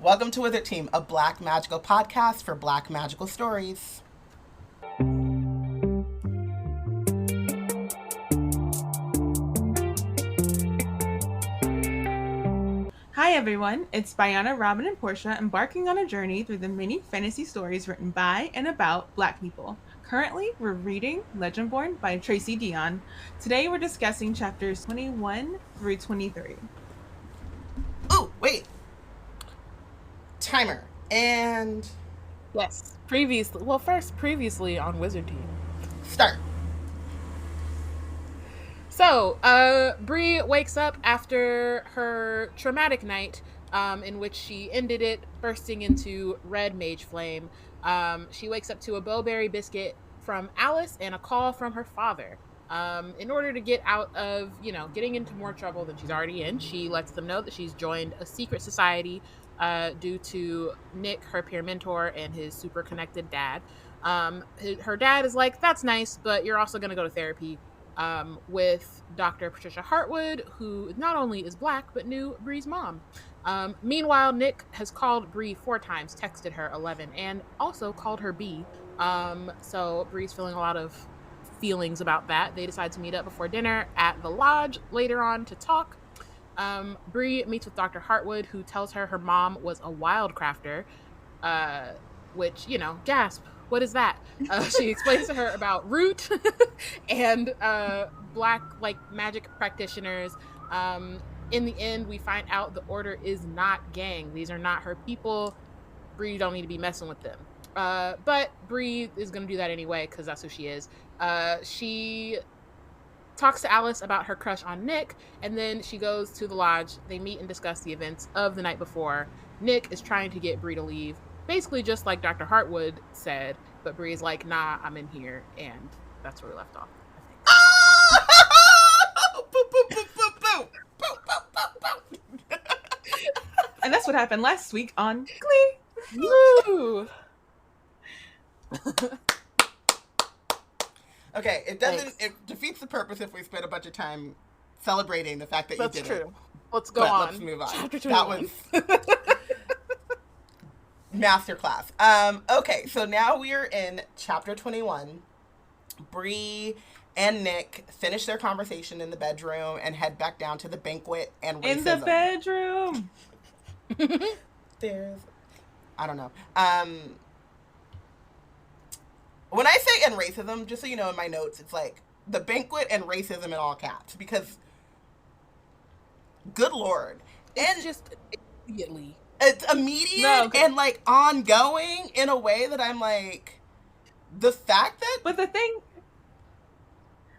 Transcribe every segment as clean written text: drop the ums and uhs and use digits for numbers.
Welcome to Wizard Team, a Black magical podcast for Black magical stories. Hi everyone, it's Bayana, Robyn, and Porshèa embarking on a journey through the many fantasy stories written by and about Black people. Currently, we're reading Legendborn by Tracy Deonn. Today we're discussing chapters 21 through 23. Ooh, wait. Timer. And... Yes. Previously on Wizard Team. Start. So, Bree wakes up after her traumatic night, in which she ended it bursting into red mage flame. She wakes up to a bowberry biscuit from Alice and a call from her father. In order to get out of, getting into more trouble than she's already in, she lets them know that she's joined a secret society due to Nick, her peer mentor, and his super connected dad. Her dad is like, that's nice, but you're also going to go to therapy. With Dr. Patricia Hartwood, who not only is Black, but knew Bree's mom. Meanwhile, Nick has called Bree 4 times, texted her 11, and also called her B. So Bree's feeling a lot of feelings about that. They decide to meet up before dinner at the lodge later on to talk. Bree meets with Dr. Hartwood, who tells her mom was a wildcrafter, which, gasp. What is that? She explains to her about Root and Black magic practitioners. In the end, we find out the order is not gang. These are not her people. Bree don't need to be messing with them. But Bree is going to do that anyway because that's who she is. She talks to Alice about her crush on Nick, and then she goes to the lodge. They meet and discuss the events of the night before. Nick is trying to get Bree to leave. Basically just like Dr. Hartwood said, but Bree's like, nah, I'm in here, and that's where we left off, I think. And that's what happened last week on Glee. Woo! Okay, it defeats the purpose if we spend a bunch of time celebrating the fact that That's you did true. it. Let's go on. Let's move on. Chapter 21. That was masterclass. Okay, so now we are in chapter 21. Bree and Nick finish their conversation in the bedroom and head back down to the banquet and racism. In the bedroom! There's... I don't know. When I say and racism, just so you know in my notes, it's like the banquet and racism in all caps. Because, good Lord. It's just immediately... It's immediate and ongoing in a way that I'm like, the fact that. But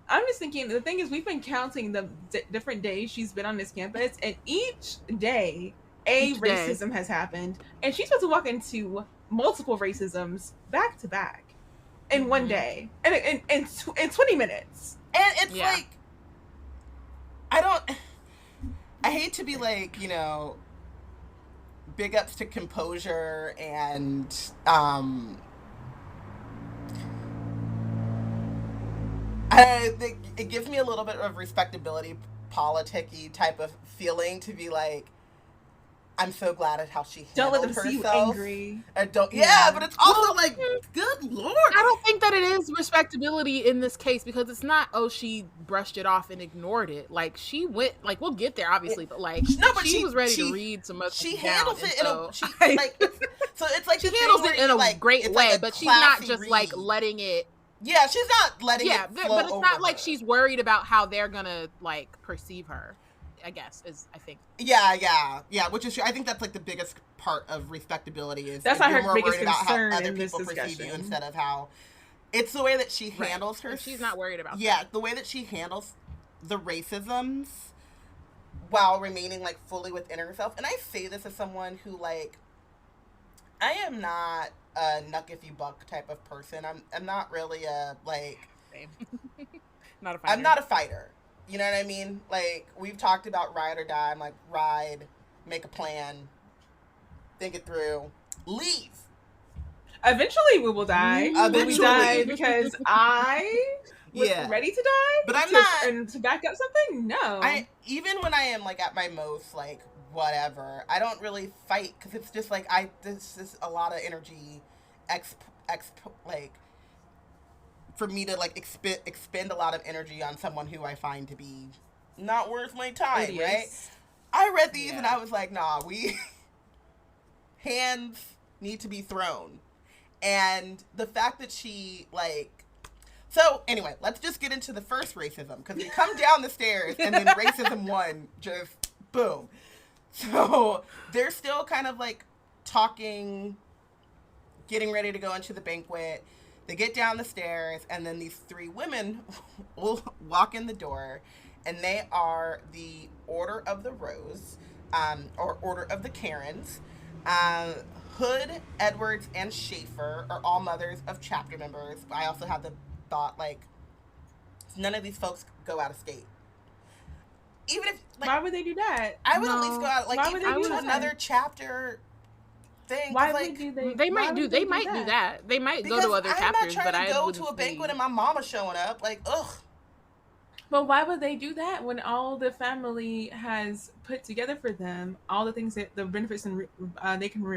I'm just thinking, the thing is, we've been counting the different days she's been on this campus, and each day, racism has happened, and she's supposed to walk into multiple racisms back to back in one day, and in 20 minutes. And it's like, I hate to be like, big ups to composure and I think it gives me a little bit of respectability, politic-y type of feeling to be like, I'm so glad at how she handled herself. Don't let them see you angry. And but it's also like, good Lord. I don't think that it is respectability in this case because it's not, she brushed it off and ignored it. Like, she went, we'll get there, obviously, but she was ready to read some of She handles it in a, so it's like she handles it in a great way, but she's not just, letting it. Yeah, she's not letting it flow but it's not like she's worried about how they're gonna, perceive her. I guess is I think. Yeah, which is true. I think that's the biggest part of respectability is that's not her more biggest worried about concern how other in this people perceive you discussion. instead of how it's the way that she handles her. She's not worried about. Yeah, the way that she handles the racisms while remaining fully within herself. And I say this as someone who I am not a knuck if you buck type of person. I'm not really a Same. Not a fighter. I'm not a fighter. You know what I mean? We've talked about ride or die. I'm ride, make a plan, think it through, leave. Eventually we will die. Eventually. We die because I was ready to die. But I'm not. And to back up something, no. Even when I am at my most whatever. I don't really fight because it's just like this is a lot of energy, like for me to like expend a lot of energy on someone who I find to be not worth my time, right? I read these and I was like, nah, hands need to be thrown. And the fact that she like, so anyway, let's just get into the first racism because we come down the stairs and then racism 1 just boom. So they're still kind of like talking, getting ready to go into the banquet. They get down the stairs, and then these 3 women will walk in the door, and they are the Order of the Rose, or Order of the Karens. Hood, Edwards, and Schaefer are all mothers of chapter members. I also had the thought, like, none of these folks go out of state. Even if, like, why would they do that? I would at least go out, like, why even would they to do another that? chapter thing. Why like, would they might do that. They might go to other chapters, but I I'm not trying to go wouldn't to a banquet say... and my mama showing up. Like, ugh. But why would they do that when all the family has put together for them, all the things that the benefits and they can be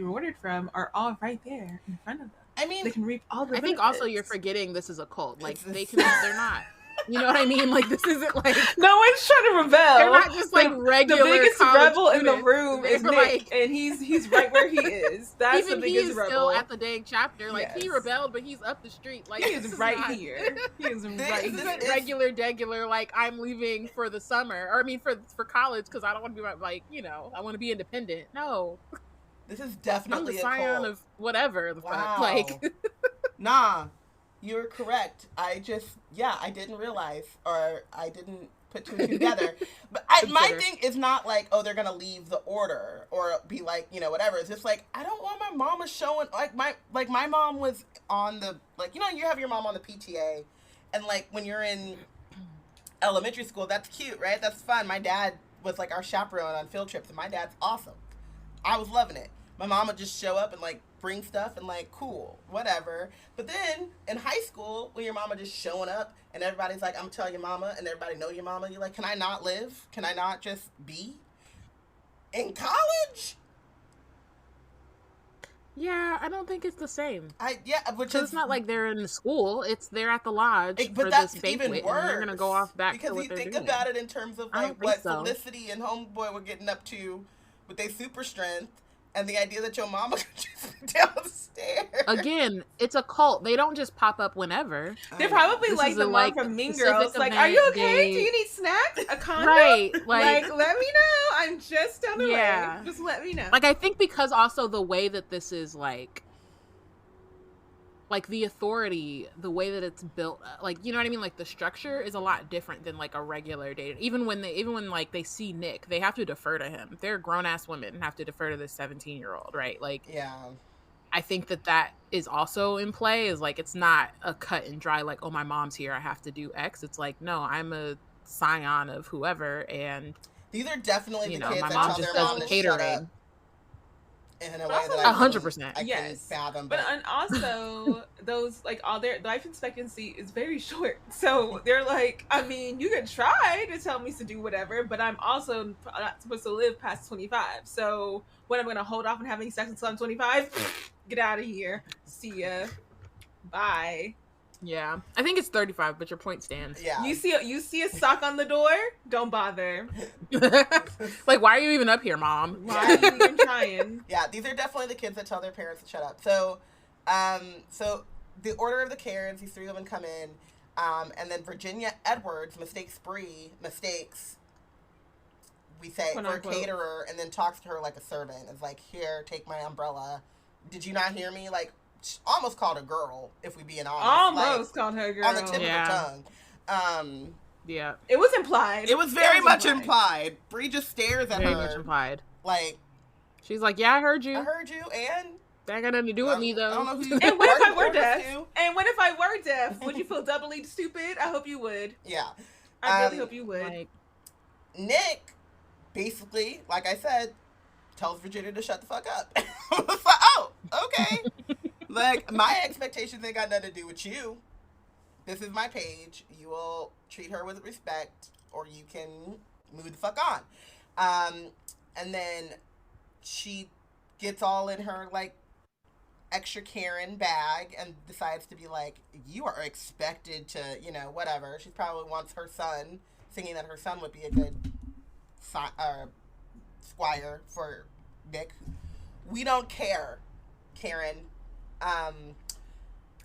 rewarded from are all right there in front of them? I mean, they can reap all the I benefits. think also you're forgetting this is a cult. Like, they're not. You know what I mean? Like, this isn't like... No one's trying to rebel. They're not just like regular The biggest rebel in the room is Nick, like, and he's right where he is. That's even the biggest he is rebel. Still at the dang chapter. Like, yes. He rebelled, but he's up the street. Like, he is right here. He is right here. Regular, like, I'm leaving for the summer. Or, I mean, for college, because I don't want to be, like, you know, I want to be independent. No. This is definitely I'm the scion of whatever the fuck. Like... Nah. You're correct. I didn't realize, or I didn't put 2 and 2 together. But my thing is not like, oh, they're gonna leave the order or be like, you know, whatever. It's just like, I don't want my mama showing my mom was on the, like, you know, you have your mom on the PTA, and like when you're in elementary school, that's cute, right? That's fun. My dad was like our chaperone on field trips, and my dad's awesome. I was loving it. My mom would just show up and like bring stuff and like, cool, whatever. But then in high school, when your mama just showing up and everybody's like, I'm gonna tell your mama, and everybody know your mama, you're like, can I not live? Can I not just be? In college? Yeah, I don't think it's the same. Which is, it's not like they're in school. They're at the lodge but for that's this banquet, even worse, and they're gonna go off back because to what they're doing. Because you think about it in terms of like what Felicity and Homeboy were getting up to with their super strength, and the idea that your mama could just be downstairs. Again, it's a cult. They don't just pop up whenever. They're probably like the mom from Mean Girls. Like, are you okay? Do you need snacks? A condom? Right. Like, let me know. I'm just down the way. Just let me know. Like, I think because also the way that this is like the authority, the way that it's built, like, you know what I mean? Like, the structure is a lot different than like a regular date. Even when like they see Nick, they have to defer to him. They're grown-ass women and have to defer to this 17-year-old, right? Like, yeah. I think that is also in play, is like, it's not a cut and dry, like, oh, my mom's here, I have to do X. It's like, no, I'm a scion of whoever, and these are definitely the kids my that mom tell just their does mom the to catering. shut up. In a way that 100%. I can fathom. But and also those, like, all their life expectancy is very short. So they're like, I mean, you could try to tell me to do whatever, but I'm also not supposed to live past 25. So when I'm going to hold off on having sex until I'm 25, get out of here. See ya. Bye. Yeah, I think it's 35, but your point stands. Yeah. You see a sock on the door? Don't bother. Like, why are you even up here, Mom? Why are you even trying? Yeah, these are definitely the kids that tell their parents to shut up. So, so the Order of the Karens, these 3 women come in, and then Virginia Edwards mistakes Bree, we say, for a caterer, and then talks to her like a servant. Is like, here, take my umbrella. Did you not hear me? Like, almost called her girl, if we being honest. Almost called her girl. On the tip of her tongue. Yeah. It was implied. It was very much implied. Bree just stares at her. Very much implied. Like, she's like, yeah, I heard you. And that got nothing to do with me, though. I don't know who you And what if I were deaf? And what if I were deaf? Would you feel doubly stupid? I hope you would. Yeah. I really hope you would. Like, Nick, basically, like I said, tells Virginia to shut the fuck up. I was like, oh, okay. Like, my expectations ain't got nothing to do with you. This is my page. You will treat her with respect, or you can move the fuck on. And then she gets all in her, like, extra Karen bag and decides to be like, you are expected to, you know, whatever. She probably wants her son, thinking that her son would be a good squire for Nick. We don't care, Karen. And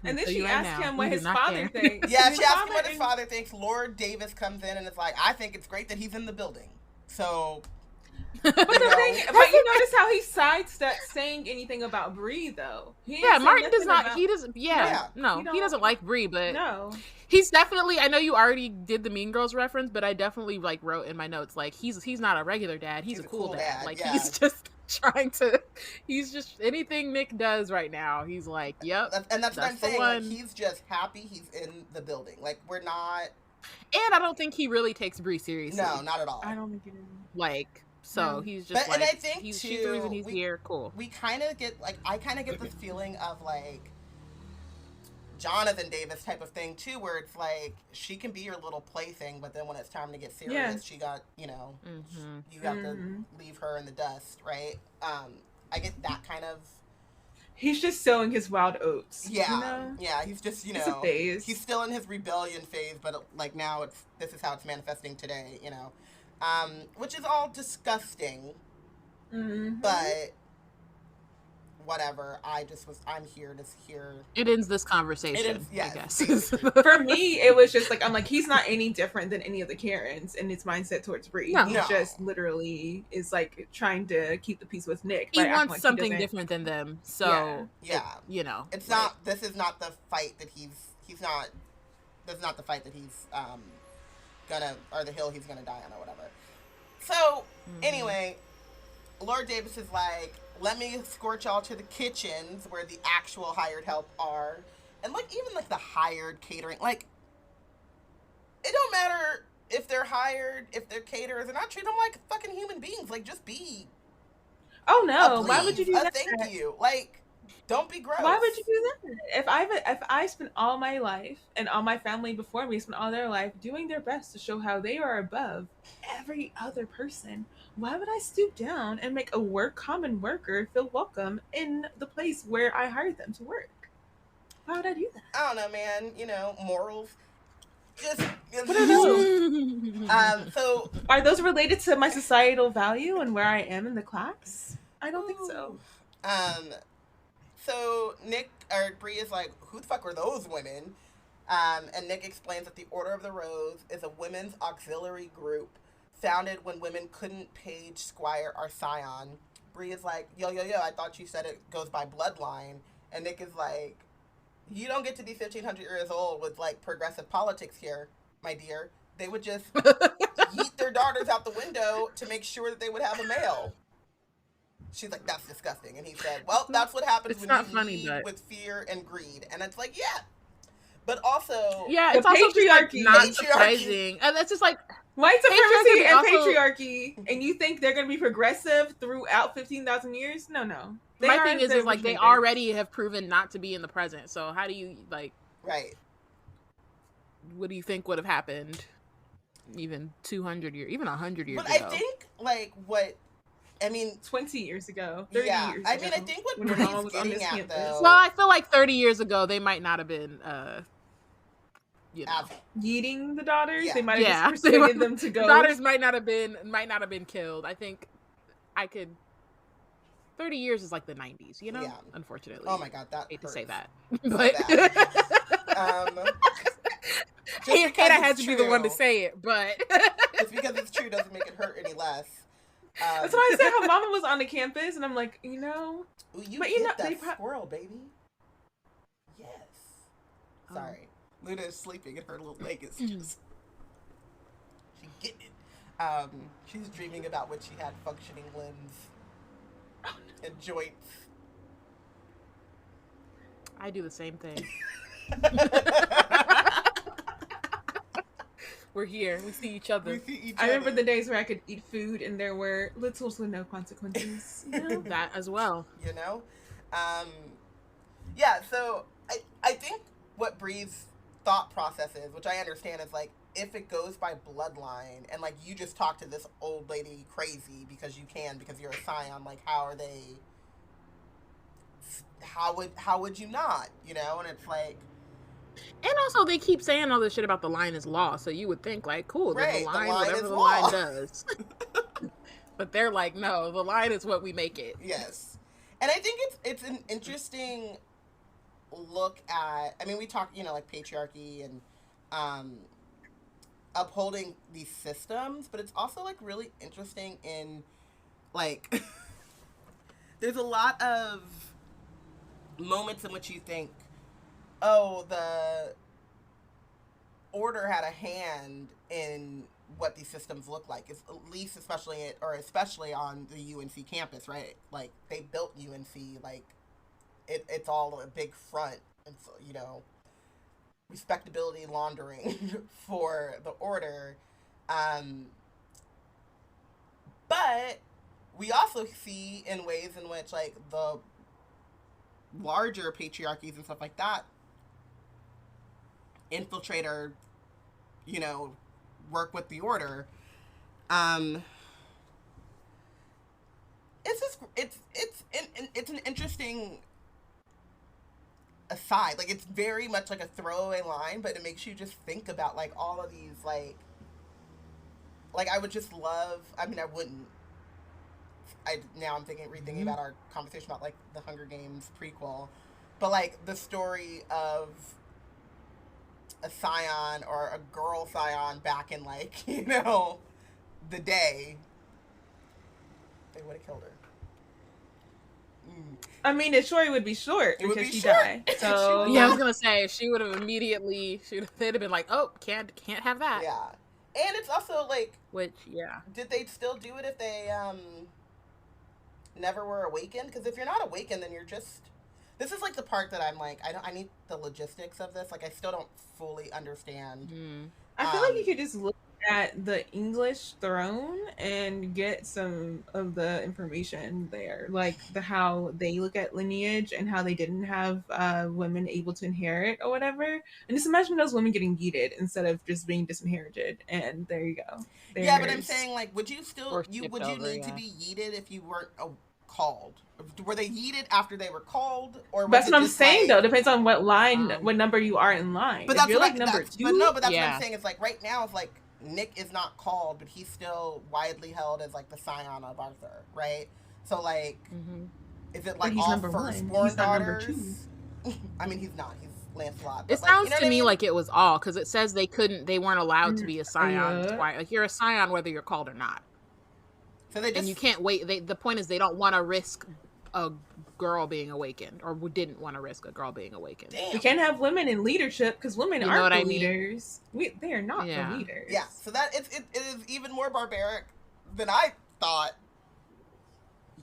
then she asked him what his father thinks. Yeah, she asked him what his father thinks. Lord Davis comes in and is like, I think it's great that he's in the building. So, but you notice how he sidestepped saying anything about Bree, though. Martin does not. He doesn't. Yeah, no, he doesn't like Bree, but no, he's definitely. I know you already did the Mean Girls reference, but I definitely like wrote in my notes like he's not a regular dad. He's a cool dad. Like he's just trying to. He's just anything Nick does right now. He's like, yep, and that's what I'm saying. Like, he's just happy he's in the building. Like we're not. And I don't think he really takes Bree seriously. No, not at all. I don't think he does. Like. So he's just and I think she's the reason he's here. Cool. We kind of get I kind of get this feeling of like Jonathan Davis type of thing too, where it's like she can be your little plaything, but then when it's time to get serious, she got you got to leave her in the dust, right? I get that kind of. He's just sowing his wild oats. Yeah, you know? Yeah. He's just it's a phase. He's still in his rebellion phase, but like now this is how it's manifesting today, you know. Which is all disgusting, but whatever. I'm here to hear. It ends this conversation. Yes. I guess. For me, it was just like, I'm like, he's not any different than any of the Karens in his mindset towards Bree. No. He just literally is like trying to keep the peace with Nick. He wants like something different than them. So yeah. It's not. This is not the fight that he's not. This is not the fight that he's gonna, or the hill he's gonna die on or whatever. So anyway, Lord Davis is like, let me escort y'all to the kitchens where the actual hired help are. And like even like the hired catering, like it don't matter if they're hired, if they're caterers or not, treat them like fucking human beings. Like just be oh no, why would you do that? Thank you. Like don't be gross. Why would you do that? If I spent all my life and all my family before me spent all their life doing their best to show how they are above every other person, why would I stoop down and make a common worker feel welcome in the place where I hired them to work? Why would I do that? I don't know, man. You know, morals. Just what are those? So are those related to my societal value and where I am in the class? I don't think so. So Bree is like, who the fuck are those women? And Nick explains that the Order of the Rose is a women's auxiliary group founded when women couldn't page Squire or Scion. Bree is like, yo, I thought you said it goes by bloodline. And Nick is like, you don't get to be 1,500 years old with like progressive politics here, my dear. They would just yeet their daughters out the window to make sure that they would have a male. She's like, that's disgusting. And he said, well, that's what happens when you lead with fear and greed. And it's like, yeah. But also... Yeah, it's also patriarchy. Just, like, not surprising. And that's just like... White supremacy and patriarchy. And you think they're going to be progressive throughout 15,000 years? No. My thing is like, they already have proven not to be in the present. So how do you, like... Right. What do you think would have happened even 200 years, even 100 years ago? But I think, like, what... I mean, 20 years ago, 30 years ago. I mean, I think what Bree's getting at, though... Well, I feel like 30 years ago, they might not have been, yeeting the daughters. Yeah. They might have just persuaded them to go. The daughters might not have been killed. I think 30 years is like the 90s, you know? Yeah. Unfortunately. Oh my god, that I hate hurts. to say that. So But... Hannah had to be the one to say it, but... Just because it's true doesn't make it hurt any less. That's why I said how Mama was on the campus, and I'm like, you know... You hit that squirrel, baby. Yes. Sorry. Luna is sleeping and her little leg is just... She's getting it. She's dreaming about when she had functioning limbs and joints. I do the same thing. We're here. We see each other. I remember the days where I could eat food and there were little to no consequences. You know? That as well. You know? Yeah, so I think what Bree's thought process is, which I understand, is like, if it goes by bloodline and like you just talk to this old lady crazy because you can because you're a scion, like how would you not, you know? And it's like, and also they keep saying all this shit about the line is law, so you would think like, cool, then right, the line is whatever the law. line does. But they're like, no, the line is what we make it. Yes. And I think it's an interesting look at, I mean, we talk, you know, like patriarchy and upholding these systems, but it's also like really interesting in like there's a lot of moments in which you think, oh, the order had a hand in what these systems look like. It's at least especially on the UNC campus, right? Like they built UNC, like it's all a big front, and so, you know, respectability laundering for the order. But we also see in ways in which like the larger patriarchies and stuff like that infiltrate or, you know, work with the order. It's just it's an interesting aside. Like it's very much like a throwaway line, but it makes you just think about like all of these like I would just love, I mean I wouldn't, now I'm rethinking about our conversation about like the Hunger Games prequel, but like the story of a scion or a girl scion back in like, you know, the day, they would have killed her. I mean, the story would be short because she short. died. So Yeah, I was gonna say she would have immediately. They'd have been like, "Oh, can't have that." Yeah, and it's also like, which yeah, did they still do it if they never were awakened? Because if you're not awakened, then you're just. This is like the part that I'm like, I need the logistics of this. Like, I still don't fully understand. I feel like you could just look at the English throne and get some of the information there, like how they look at lineage and how they didn't have women able to inherit or whatever. And just imagine those women getting yeeted instead of just being disinherited. And there you go. Yeah, but I'm saying, like, would you still need to be yeeted if you weren't called? Were they yeeted after they were called, or that's what I'm saying? Though depends on what line, what number you are in line. But if that's you're like number 2. But no, but that's what I'm saying. It's like right now, it's like Nick is not called, but he's still widely held as like the scion of Arthur, right? So like, is it like all firstborn daughters? I mean, he's not. He's Lancelot. It sounds to me like it was all, because it says they weren't allowed to be a scion. Like you're a scion whether you're called or not. So they just, and you can't wait. The point is they don't want to risk a girl being awakened, or didn't want to risk a girl being awakened. Damn. We can't have women in leadership because women aren't the leaders. They are not the leaders. Yeah, so that it is even more barbaric than I thought.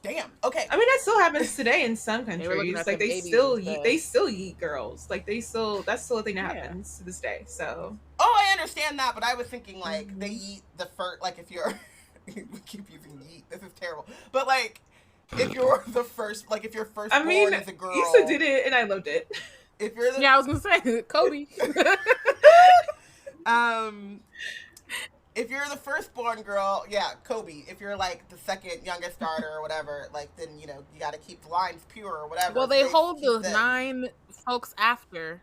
Damn. Okay. I mean, that still happens today in some countries. Like they still yeet girls. Like that's still a thing that happens to this day. So. Oh, I understand that, but I was thinking like they eat the first. Like if you're, we keep using yeet. This is terrible. But like, if you're the first, like if you're first born as a girl, Issa did it, and I loved it. If you're I was gonna say Kobe. If you're the firstborn girl, Kobe. If you're like the second youngest daughter or whatever, like then you got to keep the lines pure or whatever. Well, they hold the 9 folks after,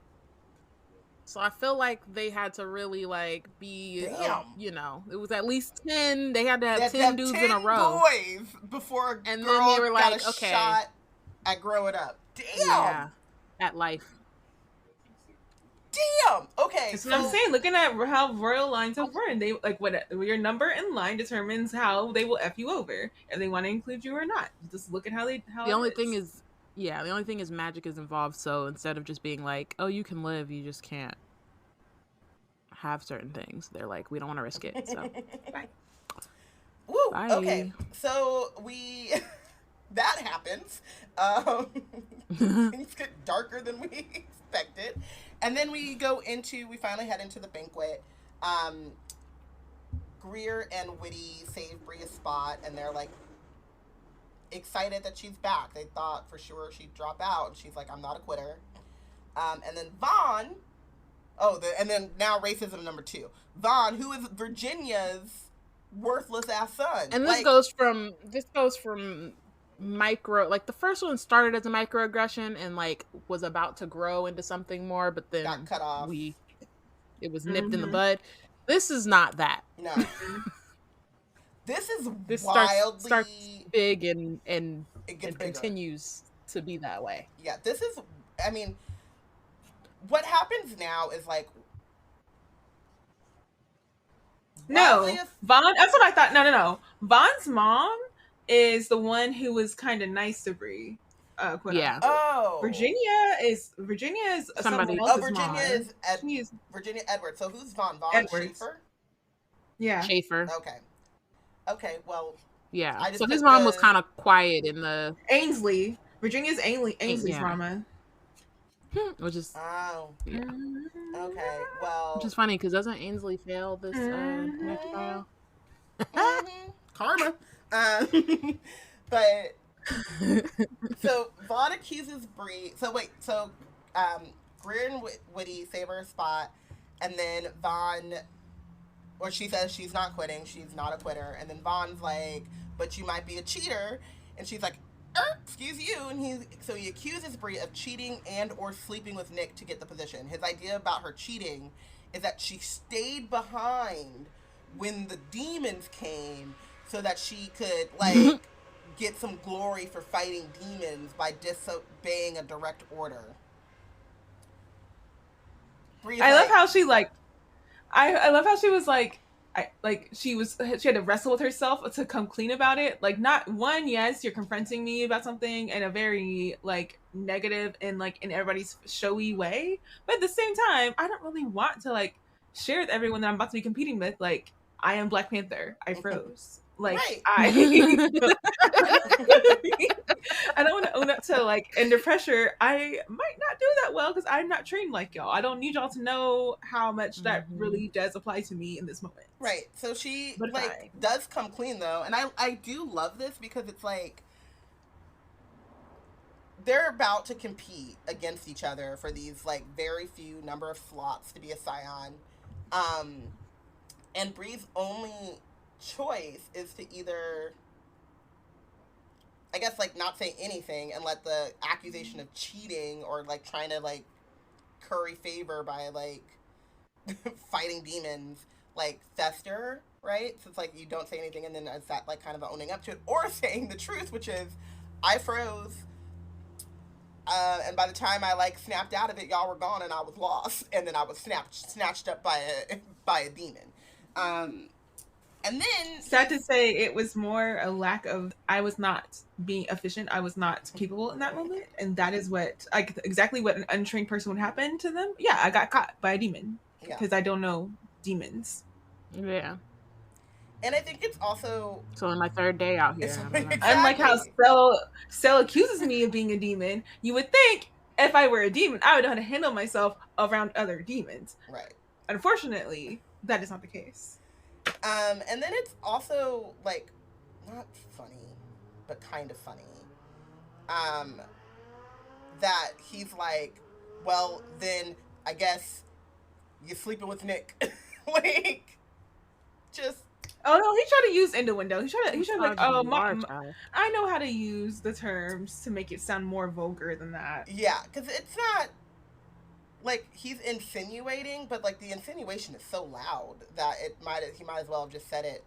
so I feel like they had to really like be, it was at least 10. They had to have 10 dudes in a row, boys before a and girl then they were like, got a shot at growing up. Damn, at life. Damn. Okay. So I'm saying, looking at how royal lines have run, they like what your number in line determines how they will F you over, if they want to include you or not. Just look at how they. The only thing is magic is involved. So instead of just being like, oh, you can live, you just can't have certain things. They're like, we don't want to risk it. So. Bye. Woo. Bye. Okay. So that happens. Things get darker than we expected. And then we finally head into the banquet. Greer and Whitty save Bree a spot, and they're like excited that she's back. They thought for sure she'd drop out, and she's like, I'm not a quitter. And then Vaughn, And then now racism number 2. Vaughn, who is Virginia's worthless ass son. And this goes from micro, like the first one started as a microaggression and like was about to grow into something more, but then got cut off. It was nipped in the bud. This is not that. No. This wildly starts big and it continues to be that way. Yeah, this is, I mean, what happens now is like, no, Vaughn, that's what I thought. No. Vaughn's mom is the one who was kind of nice to Bree. Yeah. Oh. Virginia is somebody. Virginia Edwards. So who's Vaughn? Vaughn Edwards. Schaefer? Yeah. Schaefer. Okay, well. Yeah. So his mom was kind of quiet in the... Ainsley. Virginia's Ainsley's mama. Which is... Oh. Yeah. Okay, well... Which is funny, because doesn't Ainsley fail this next trial? Karma. But... So, Vaughn accuses Bree... Greer and Woody favor a spot, and then Vaughn... Or she says she's not quitting, she's not a quitter, and then Vaughn's like, but you might be a cheater, and she's like, excuse you, and he accuses Bree of cheating and or sleeping with Nick to get the position. His idea about her cheating is that she stayed behind when the demons came so that she could, like, get some glory for fighting demons by disobeying a direct order. Bree's I love how she, like, I love how she was like, she had to wrestle with herself to come clean about it. Like, not one, yes, you're confronting me about something in a very like negative and like in everybody's showy way, but at the same time, I don't really want to like share with everyone that I'm about to be competing with. Like, I am Black Panther. I froze. Like, right. I don't want to own up to, like, under pressure, I might not do that well because I'm not trained like y'all. I don't need y'all to know how much that really does apply to me in this moment. Right. So she, does come clean, though. And I do love this because it's like, they're about to compete against each other for these, like, very few number of slots to be a Scion. And Bree's only choice is to either, I guess, like, not say anything and let the accusation of cheating or, like, trying to, like, curry favor by, like, fighting demons, like, fester, right? So it's like you don't say anything and then it's that, like, kind of owning up to it, or saying the truth, which is, I froze, and by the time I, like, snapped out of it, y'all were gone and I was lost, and then I was snatched up by a demon. And then... Sad to say, it was more a lack of... I was not being efficient. I was not capable in that moment. And that is what... exactly what an untrained person would happen to them. Yeah, I got caught by a demon. Because I don't know demons. Yeah. And I think it's also... So on my third day out here. Exactly. Unlike how Cell accuses me of being a demon, you would think if I were a demon, I would know how to handle myself around other demons. Right. Unfortunately, that is not the case. And then it's also, like, not funny, but kind of funny, that he's like, well, then I guess you're sleeping with Nick. Like, just... Oh, no, he tried to use innuendo. He tried like, I know how to use the terms to make it sound more vulgar than that. Yeah, because it's not... Like, he's insinuating, but, like, the insinuation is so loud that he might as well have just said it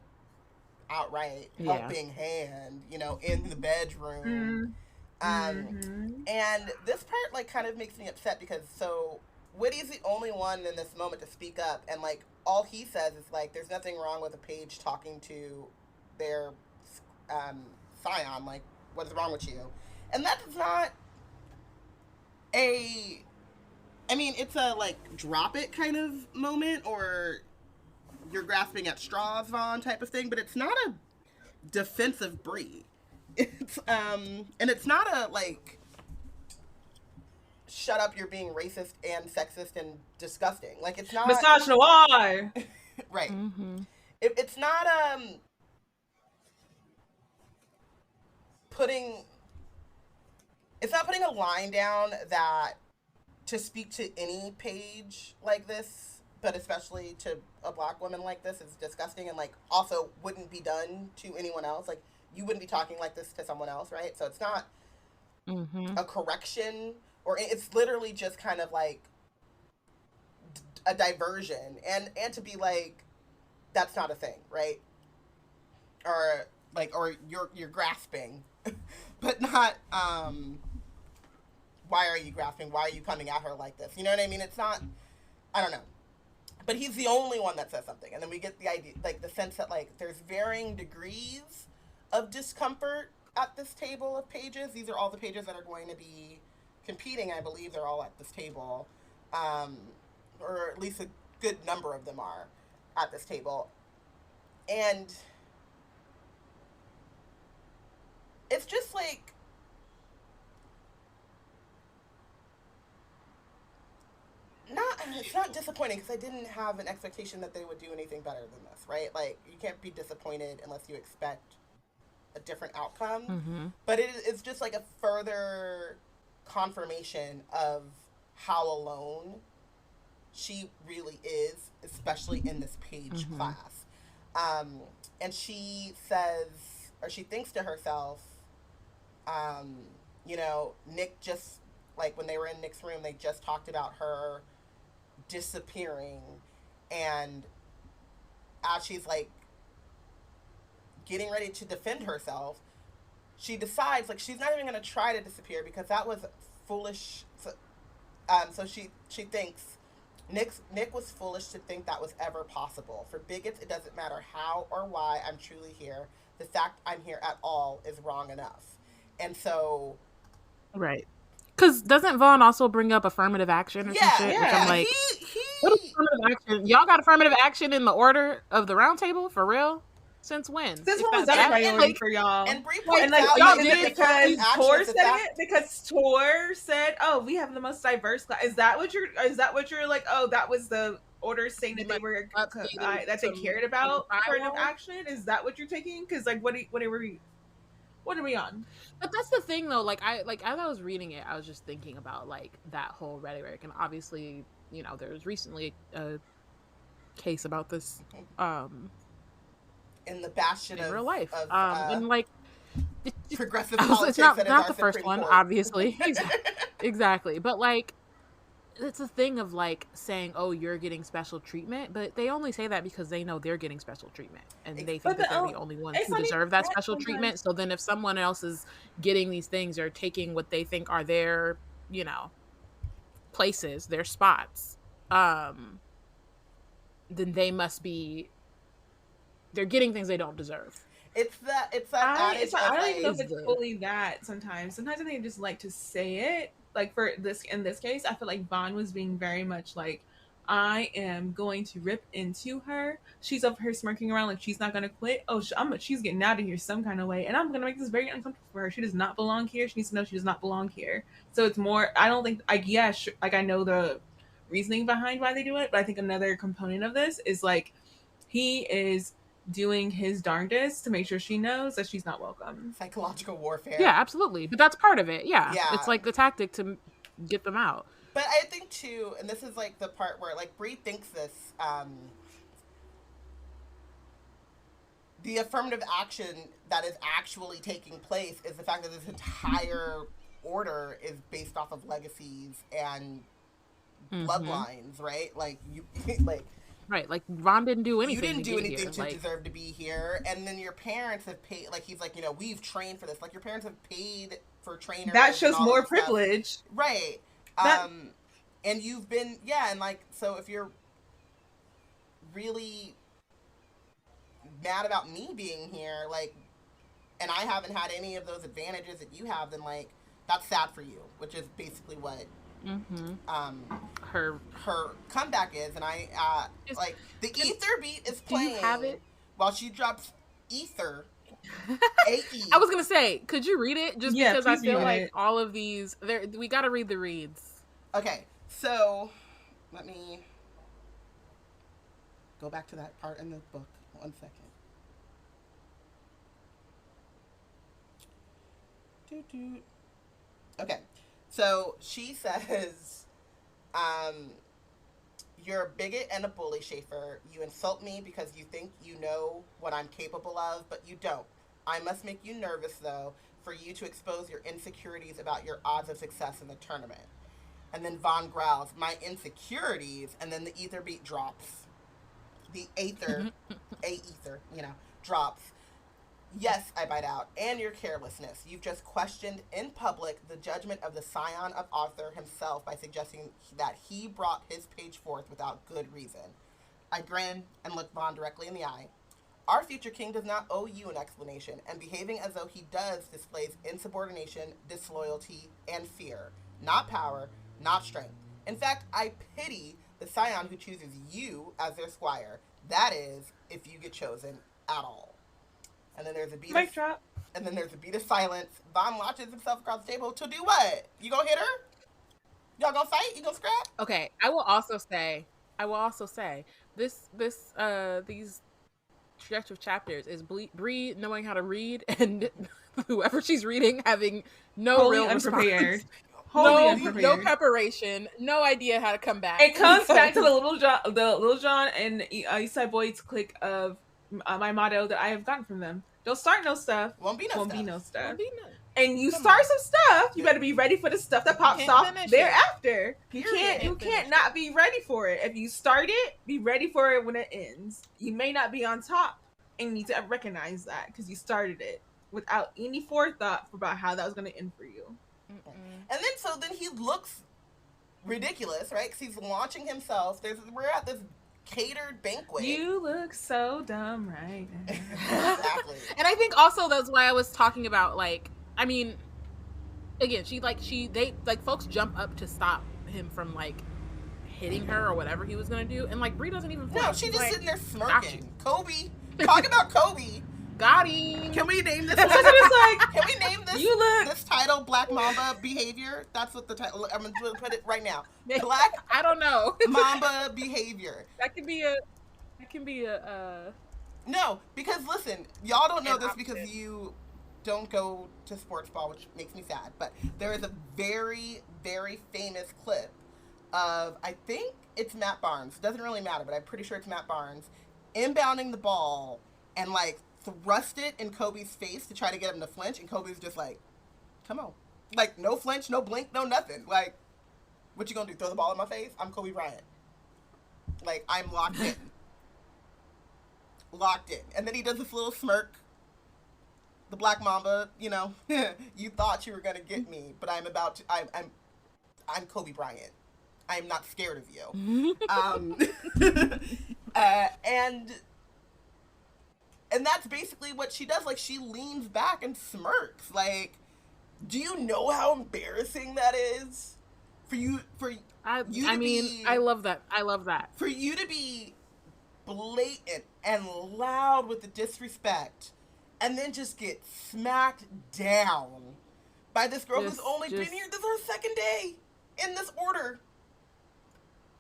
outright. Yeah. Helping hand, in the bedroom. And this part, like, kind of makes me upset because, so, Woody's the only one in this moment to speak up, and, like, all he says is, like, there's nothing wrong with a page talking to their Scion. Like, what is wrong with you? And that's not it's a, like, drop it kind of moment, or you're grasping at straws, Vaughn, type of thing, but it's not a defensive Bree. It's, and it's not a, like, shut up, you're being racist and sexist and disgusting. Like, it's not... Misogynoir! Right. Mm-hmm. It's not, putting a line down that to speak to any page like this, but especially to a Black woman like this, is disgusting, and like also wouldn't be done to anyone else. Like, you wouldn't be talking like this to someone else, right? So it's not a correction, or it's literally just kind of like a diversion, and to be like, that's not a thing, right? Or like, or you're grasping, but not why are you grasping? Why are you coming at her like this? You know what I mean? It's not, I don't know. But he's the only one that says something. And then we get the idea, like the sense that like there's varying degrees of discomfort at this table of pages. These are all the pages that are going to be competing. I believe they're all at this table. Or at least a good number of them are at this table. And it's just like, it's not disappointing, because I didn't have an expectation that they would do anything better than this, right? Like, you can't be disappointed unless you expect a different outcome. But it's just like a further confirmation of how alone she really is, especially in this page class. And she says, or she thinks to herself, you know, Nick just, like, when they were in Nick's room, they just talked about her disappearing, and as she's like getting ready to defend herself, she decides, like, she's not even going to try to disappear because that was foolish. So she thinks Nick was foolish to think that was ever possible. For bigots, it doesn't matter how or why I'm truly here. The fact I'm here at all is wrong enough. And so, right. Because doesn't Vaughn also bring up affirmative action or some shit? Yeah. Which I'm like, what is affirmative action? Y'all got affirmative action in the order of the round table? For real? Since when? This one was that a priority for y'all. And Bree points out, y'all is it because Tor said it? Because Tor said, "Oh, we have the most diverse class." Is that what you're like? Oh, that was the order saying that they were that they cared about affirmative action. Is that what you're taking? Because like, what are we on? But that's the thing, though. Like, as I was reading it, I was just thinking about like that whole rhetoric, and obviously, you know, there was recently a case about this. In the bastion in of real life, and like progressive politics. It's not the first one, obviously. Exactly, but like, it's a thing of like saying, "Oh, you're getting special treatment," but they only say that because they know they're getting special treatment, and they think that they're the only ones who deserve that special treatment. So then, if someone else is getting these things or taking what they think are their, you know, places, their spots, then they must be. They're getting things they don't deserve. It's that I don't even know if it's fully that. Sometimes I think I just like to say it. Like in this case, I feel like Vaughn was being very much like, I am going to rip into her. She's up here smirking around like she's not going to quit. Oh, she's getting out of here some kind of way, and I'm going to make this very uncomfortable for her. She does not belong here. She needs to know she does not belong here. So it's more. I don't think. I know the reasoning behind why they do it, but I think another component of this is like he is doing his darndest to make sure she knows that she's not welcome. Psychological warfare. Yeah, absolutely. But that's part of it. Yeah. It's like the tactic to get them out. But I think too, and this is like the part where like Bree thinks this, the affirmative action that is actually taking place is the fact that this entire order is based off of legacies and bloodlines, right? Like right, like Ron didn't do anything. You didn't do anything to like, deserve to be here, and then your parents have paid. Like he's like, you know, we've trained for this. Like your parents have paid for trainers. That shows more privilege, stuff. Right? And you've been, and like, so if you're really mad about me being here, like, and I haven't had any of those advantages that you have, then like that's sad for you, which is basically what. Her comeback is, and I like the ether beat is playing. Do you have it? While she drops ether. A-E. I was gonna say, could you read it? Just because I feel like all of these, we gotta read the reads. Okay, so let me go back to that part in the book. 1 second. Okay. So she says, You're a bigot and a bully, Schaefer. You insult me because you think you know what I'm capable of, but you don't. I must make you nervous, though, for you to expose your insecurities about your odds of success in the tournament. And then Vaughn growls, my insecurities, and then the ether beat drops. The aether, drops. Yes, I bite out, and your carelessness. You've just questioned in public the judgment of the scion of Arthur himself by suggesting that he brought his page forth without good reason. I grin and look Vaughn directly in the eye. Our future king does not owe you an explanation, and behaving as though he does displays insubordination, disloyalty, and fear. Not power, not strength. In fact, I pity the scion who chooses you as their squire. That is, if you get chosen at all. And then there's a beat Mic drop. And then there's a beat of silence. Vaughn launches himself across the table to do what? You gonna hit her? Y'all gonna fight? You gonna scrap? Okay, I will also say these stretch of chapters is Bree knowing how to read and whoever she's reading having no Wholly real unprepared. response. Wholly No unprepared. preparation, no idea how to come back. It comes back to the Little John and Eastside Boys clique of my motto that I have gotten from them. Don't start no stuff. Won't be no stuff. And you start some stuff, you better be ready for the stuff that pops off thereafter. You can't not be ready for it. If you start it, be ready for it when it ends. You may not be on top, and you need to recognize that because you started it without any forethought about how that was going to end for you. And then he looks ridiculous, right? Because he's launching himself. We're at this catered banquet. You look so dumb right now. Exactly. And I think also that's why I was talking about, like, I mean, again, folks jump up to stop him from, like, hitting her or whatever he was gonna do, and, like, Bree doesn't even flinch. No, she's just like, sitting there smirking. Kobe, talk about Kobe. Got him. Can we name this? That's what it's like. Can we name this? This title, Black Mamba Behavior. That's what the title. I'm gonna put it right now. Black. I don't know. Mamba Behavior. That can be a. No, because listen, y'all don't know this because you don't go to sports ball, which makes me sad. But there is a very, very famous clip of, I think it's Matt Barnes. It doesn't really matter, but I'm pretty sure it's Matt Barnes inbounding the ball and, like, thrust it in Kobe's face to try to get him to flinch, and Kobe's just like, come on. Like, no flinch, no blink, no nothing. Like, what you gonna do, throw the ball in my face? I'm Kobe Bryant. Like, I'm locked in. Locked in. And then he does this little smirk. The Black Mamba, you know, you thought you were gonna get me, but I'm Kobe Bryant. I am not scared of you. And that's basically what she does. Like, she leans back and smirks. Like, do you know how embarrassing that is? I love that. I love that. For you to be blatant and loud with the disrespect and then just get smacked down by this girl who's only been here. This is her second day in this order.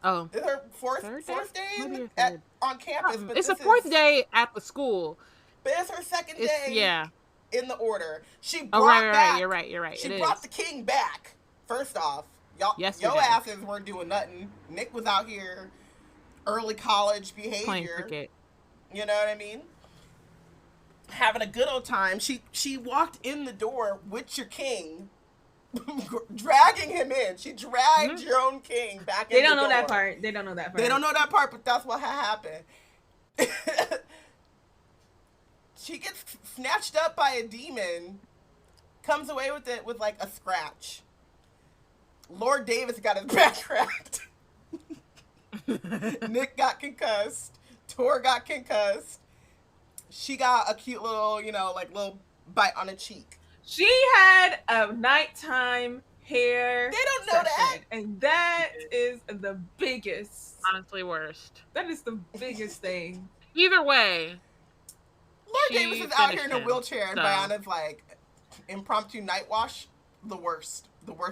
Oh. It's her fourth day on campus. But it's the fourth day at the school. But it's her second day in the order. She brought back. You're right. She brought the king back. First off, your asses weren't doing nothing. Nick was out here, early college behavior. Playing cricket. You know what I mean? Having a good old time. She walked in the door with your king, dragging him in. She dragged your own king back in. They don't know that part. They don't know that part, but that's what happened. She gets snatched up by a demon, comes away with it with, like, a scratch. Lord Davis got his back cracked. Nick got concussed. Tor got concussed. She got a cute little, little bite on the cheek. She had a nighttime hair. They don't know that. And that is the biggest. Honestly, worst. That is the biggest thing. Either way. Lord Davis is out here in a wheelchair, and Bayana's like, impromptu night wash, the worst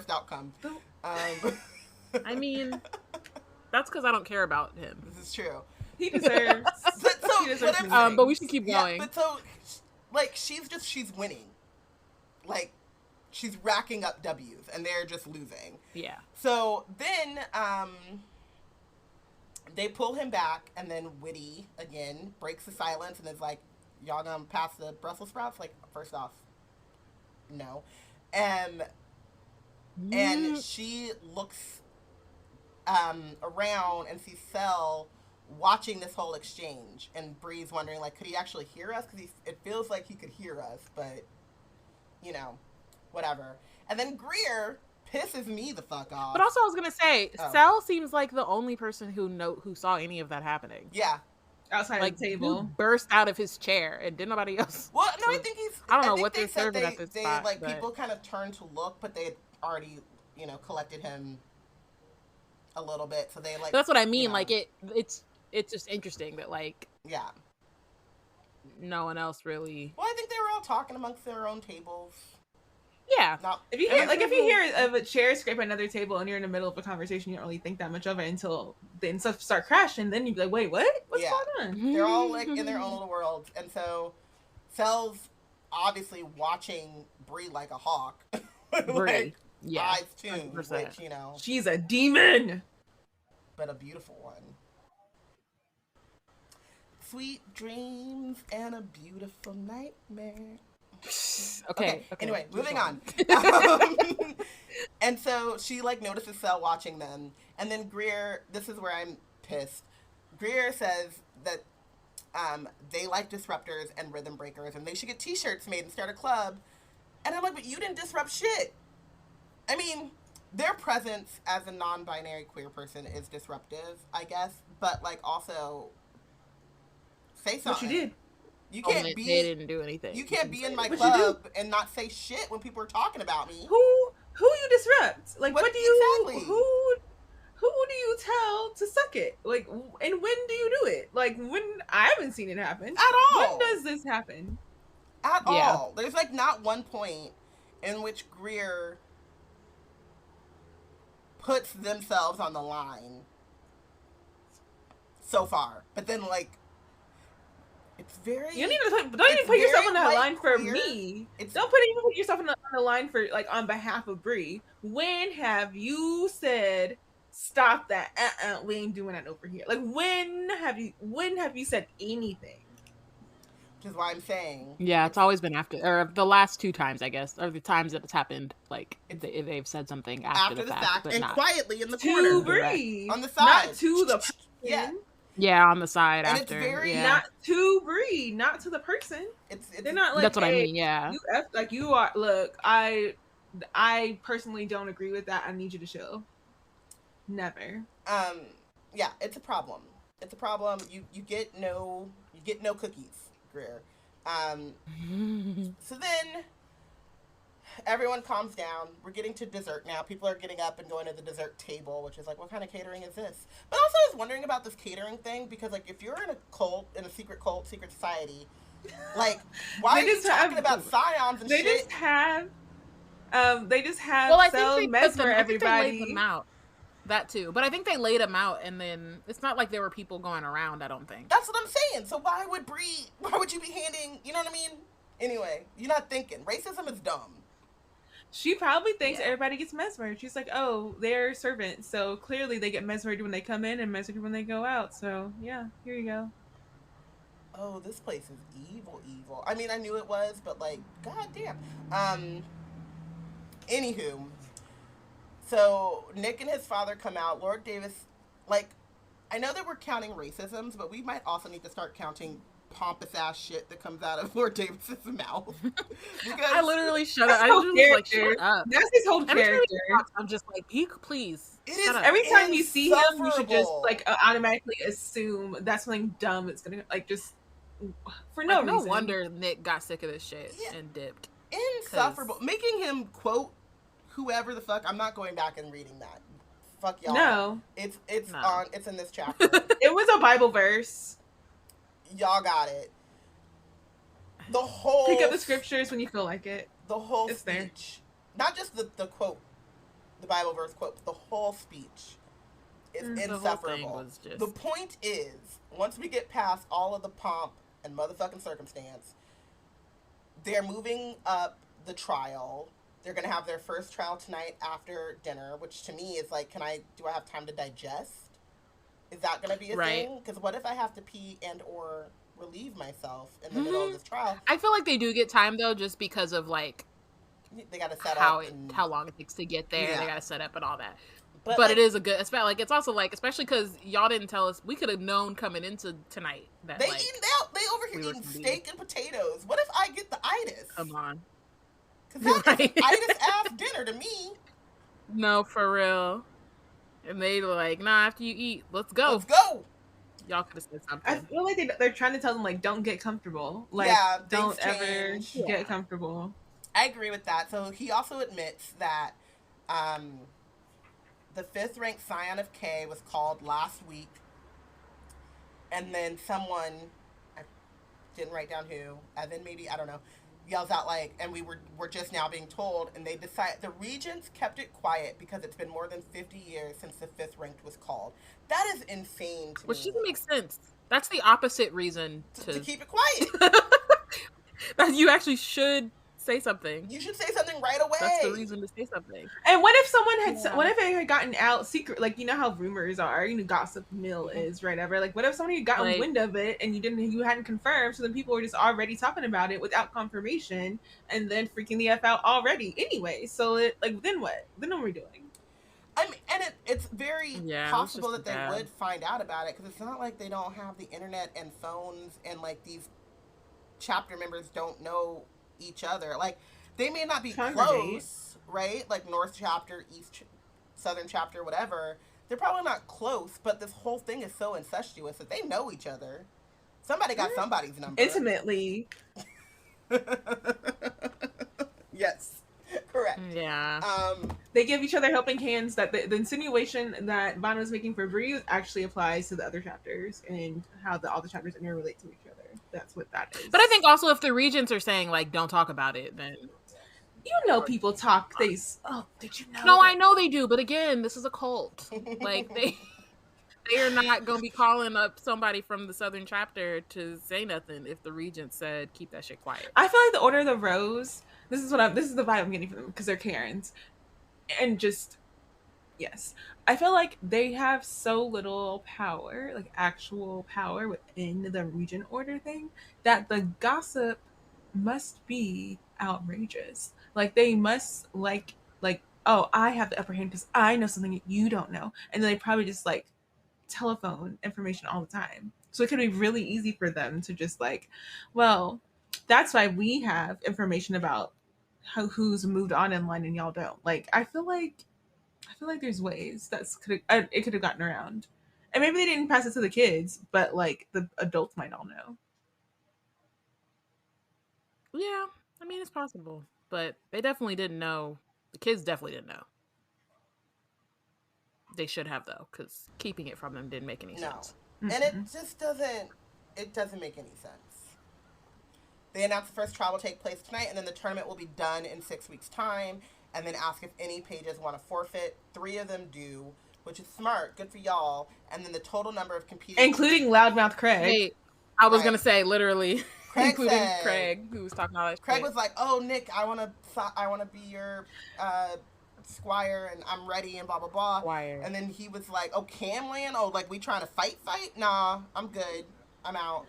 outcome. I mean, that's because I don't care about him. This is true. He deserves. But we should keep going. Yeah, but so, like, she's winning. Like, she's racking up W's, and they're just losing. Yeah. So then, they pull him back, and then Whitty, again, breaks the silence and is like, y'all gonna pass the Brussels sprouts? Like, first off, no. And she looks around and sees Cell watching this whole exchange, and Bree's wondering, like, could he actually hear us? Because it feels like he could hear us, but, you know, whatever. And then Greer pisses me the fuck off. But also, I was gonna say, Cell seems like the only person who saw any of that happening. Yeah. Outside of the table. Burst out of his chair, and did nobody else. Well, no, so, I think he's... I don't know what they're serving at this spot. Like, people kind of turned to look, but they had already, you know, collected him a little bit, so they, like... That's what I mean, you know, like, it's just interesting that, like... Yeah. No one else really... Well, I think they were all talking amongst their own tables. Yeah. If you hear of a chair scrape another table and you're in the middle of a conversation, you don't really think that much of it until then stuff start crashing. Then you'd be like, wait, what? What's going on? They're all like in their own little worlds. And so Cell's obviously watching Bree like a hawk. Bree. Yeah. Eyes tuned, which, you know. She's a demon. But a beautiful one. Sweet dreams and a beautiful nightmare. Okay. Anyway, moving on. And so she, like, notices Cell watching them. And then Greer, this is where I'm pissed. Greer says that they like disruptors and rhythm breakers, and they should get t-shirts made and start a club. And I'm like, but you didn't disrupt shit. I mean, their presence as a non-binary queer person is disruptive, I guess. But, like, also, say something. What you did. You can't they didn't do anything. You can't be in my club and not say shit when people are talking about me. Who you disrupt? Like, what do you... Exactly. Who do you tell to suck it? Like, and when do you do it? Like, when... I haven't seen it happen. At all. When does this happen? At all. There's, like, not one point in which Greer puts themselves on the line so far. But then, like, it's very... You don't even put yourself on that line for me. Don't put yourself on the line for, like, on behalf of Bree. When have you said, stop that? We ain't doing that over here. Like, when have you said anything? Which is why I'm saying. Yeah, it's always been after, or the last two times, I guess, or the times that it's happened. Like, they've said something after the fact, but and not quietly in the to corner, Bree, on the side, not to the person. Yeah, on the side and after. It's very, not to Bree, not to the person. They're not like, that's what I mean. Yeah, you are. Look, I personally don't agree with that. I need you to chill. Never. Yeah, it's a problem. It's a problem. You get no cookies, Greer. So then everyone calms down. We're getting to dessert now. People are getting up and going to the dessert table, which is like, what kind of catering is this? But also I was wondering about this catering thing, because, like, if you're in a cult, in a secret cult, secret society, like, why are you talking about scions and shit? They just have Mesmer everybody. They laid them out. That too. But I think they laid them out, and then it's not like there were people going around, I don't think. That's what I'm saying. So why would you be handing, you know what I mean? Anyway, you're not thinking. Racism is dumb. She probably thinks everybody gets mesmered. She's like, oh, they're servants, so clearly they get mesmered when they come in and mesmered when they go out. So, yeah, here you go. Oh, this place is evil. I mean, I knew it was, but, like, goddamn. Anywho, so Nick and his father come out. Lord Davis, like, I know that we're counting racisms, but we might also need to start counting pompous ass shit that comes out of Lord Davis's mouth. Because I literally shut up. I was like, shut up. That's his whole character. I'm just like, please. Every time you see him, you should just, like, automatically assume that's something dumb that's gonna, like, just for no reason. No wonder Nick got sick of this shit and dipped. Insufferable. Making him quote whoever the fuck. I'm not going back and reading that. Fuck y'all. No. It's in this chapter. It was a Bible verse. Y'all got it. The whole... Pick up the scriptures when you feel like it. The whole speech. There. Not just the quote, the Bible verse quote, but the whole speech is insufferable. The point is, once we get past all of the pomp and motherfucking circumstance, they're moving up the trial. They're going to have their first trial tonight after dinner, which to me is like, do I have time to digest? Is that going to be a thing? Because what if I have to pee and or relieve myself in the middle of this trial? I feel like they do get time, though, just because of, like, they got to set how up. How long it takes to get there. Yeah. They got to set up and all that. But like, it is a good, it's also, like, especially because y'all didn't tell us, we could have known coming into tonight that, they over here eating steak and potatoes. What if I get the itis? Come on. Because that is an itis-ass dinner to me. No, for real. And they were like, nah, after you eat, let's go. Let's go. Y'all could have said something. I feel like they're trying to tell them, like, don't get comfortable. Like, don't ever get comfortable. I agree with that. So he also admits that the 5th ranked Scion of K was called last week. And then someone, I didn't write down who, Evan maybe, I don't know, yells out like, and we're just now being told, and they decide the Regents kept it quiet because it's been more than 50 years since the 5th ranked was called. That is insane to me. Which doesn't make sense. That's the opposite reason to keep it quiet. That you actually should say something. You should say something right away. That's the reason to say something. And what if someone had, what if it had gotten out secret, like, you know how rumors are, you know, gossip mill is, right? Ever. Like, what if somebody had gotten wind of it and you hadn't confirmed, so then people were just already talking about it without confirmation and then freaking the F out already anyway. So, then what? Then what are we doing? I mean, and it's very possible that they would find out about it, because it's not like they don't have the internet and phones, and, like, these chapter members don't know each other. Like, they may not be close, right? Like, North chapter, East, Southern chapter, whatever. They're probably not close, but this whole thing is so incestuous that they know each other. Somebody got somebody's number. Intimately. Yes. Correct. Yeah. They give each other helping hands. That the insinuation that Bayana was making for Bree actually applies to the other chapters and how all the chapters interrelate to each other. That's what that is. But I think also if the Regents are saying, like, don't talk about it, then... You know people talk. Did you know? No, I know they do. But again, this is a cult. Like, they are not going to be calling up somebody from the Southern chapter to say nothing if the Regents said, keep that shit quiet. I feel like the Order of the Rose... This is the vibe I'm getting from them, because they're Karens. And just, yes. I feel like they have so little power, like actual power within the Regent Order thing, that the gossip must be outrageous. Like, they must, like, oh, I have the upper hand because I know something that you don't know. And then they probably just, like, telephone information all the time. So it could be really easy for them to just, like, well, that's why we have information about who's moved on in line and y'all don't. Like, I feel like there's ways it could have gotten around, and maybe they didn't pass it to the kids, but like the adults might all know. Yeah, I mean, it's possible, but they definitely didn't know. The kids definitely didn't know. They should have, though, because keeping it from them didn't make any sense. And it just doesn't make any sense. They announced the first trial will take place tonight, and then the tournament will be done in 6 weeks' time, and then ask if any pages want to forfeit. 3 of them do, which is smart. Good for y'all. And then the total number of competing... Including Loudmouth Craig. Hey, I was going to say, literally, including said, Craig, who was talking all that Craig shit. was like, oh, Nick, I want to be your squire, and I'm ready, and blah, blah, blah. Squire. And then he was like, oh, Camland? Oh, like, we trying to fight? Nah, I'm good. I'm out.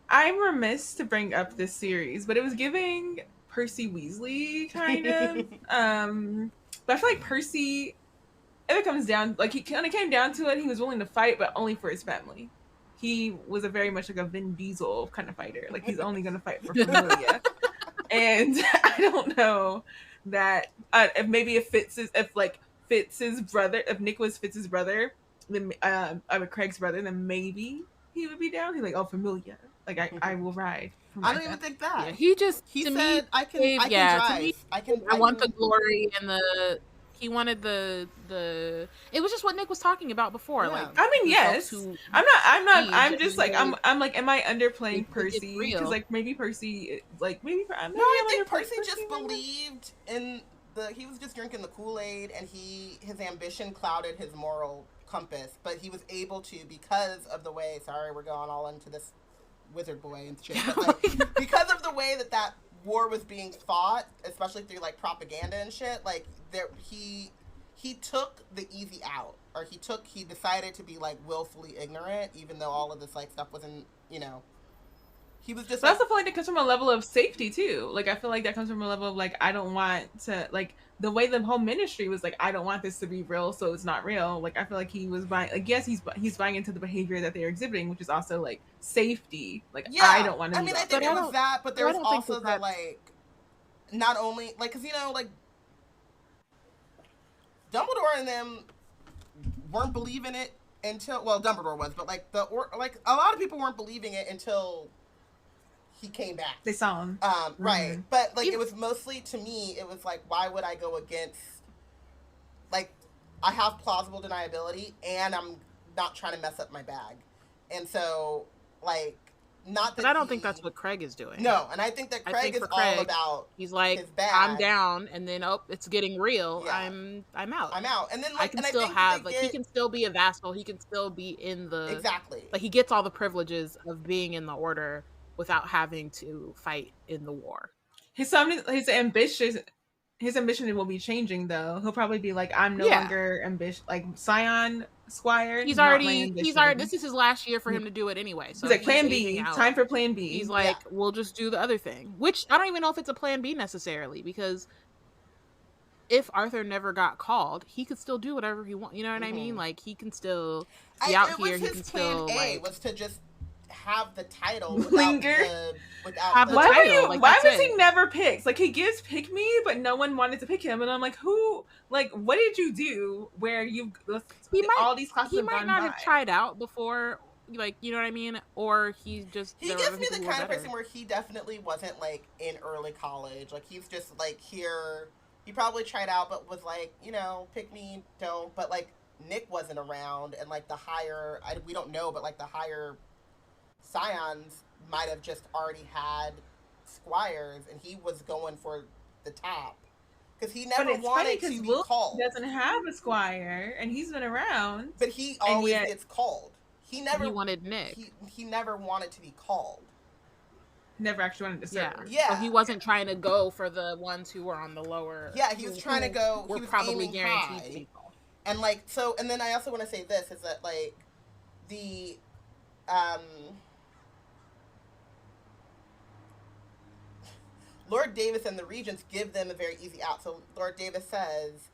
I'm remiss to bring up this series, but it was giving Percy Weasley kind of. But I feel like Percy, if it comes down, like, he kind of came down to it, he was willing to fight, but only for his family. He was a very much like a Vin Diesel kind of fighter. Like, he's only going to fight for familia. And I don't know that if Fitz's brother, if Nick was Fitz's brother, then Craig's brother, then maybe he would be down. He's like, oh, familia. Like, I will ride. I don't even think that. Yeah, he said, me, I can drive. I want the glory and he wanted the it was just what Nick was talking about before. Yeah. Like, I mean, yes. I'm just like, I'm like, am I underplaying Percy? Because like maybe Percy, I think Percy just believed in he was just drinking the Kool-Aid, and his ambition clouded his moral compass, but he was able to, because of the way, sorry, we're going all into this wizard boy and shit, but like, because of the way that war was being fought, especially through like propaganda and shit, like he took the easy out, or he decided to be like willfully ignorant, even though all of this like stuff wasn't, you know, he was just. But I also feel like that comes from a level of safety too. Like I feel like that comes from a level of like, I don't want to, like the way the whole ministry was like, I don't want this to be real, so it's not real. Like I feel like he was buying, like, yes, he's buying into the behavior that they're exhibiting, which is also like safety. Like yeah, I don't want to. I mean, I think it was that, but there was also the like, not only like, because you know, like Dumbledore and them weren't believing it until, well, Dumbledore was, but like like a lot of people weren't believing it until he came back. They saw him. Right. But like it was mostly, to me, it was like, why would I go against, like, I have plausible deniability and I'm not trying to mess up my bag. And so like, not that. But I don't think that's what Craig is doing. No, and I think that Craig is all about, he's like, his bag. I'm down, and then it's getting real. Yeah. I'm out. I'm out. And then like, I can still have like he can still be a vassal. He can still be in the exactly. Like he gets all the privileges of being in the order without having to fight in the war. His ambition will be changing though. He'll probably be like, I'm no longer ambitious, like Scion Squire. He's already this is his last year for him to do it anyway. So he's like, plan B, time for plan B. He's like, we'll just do the other thing, which I don't even know if it's a plan B necessarily, because if Arthur never got called, he could still do whatever he wants. You know what I mean? Like he can still be out here. He can still like, was to just have the title linger without the why title. Why was he never picked? Like he gives pick me, but no one wanted to pick him, and I'm like, who? Like, what did you do where all these classes? He might not have tried out before, like, you know what I mean, or he gives me the kind of person where he definitely wasn't like in early college. Like he's just like here. He probably tried out, but was like, you know, pick me, don't. But like Nick wasn't around, and like the higher, we don't know, but like the higher Scions might have just already had squires, and he was going for the top because he never wanted to be called. He doesn't have a squire, and he's been around, but he always gets called. He wanted Nick. He never wanted to be called. Never actually wanted to serve. Yeah. So he wasn't trying to go for the ones who were on the lower. Yeah, he was trying to go. He was probably guaranteed to be called. And like so, and then I also want to say this is that like the Lord Davis and the regents give them a very easy out. So Lord Davis says,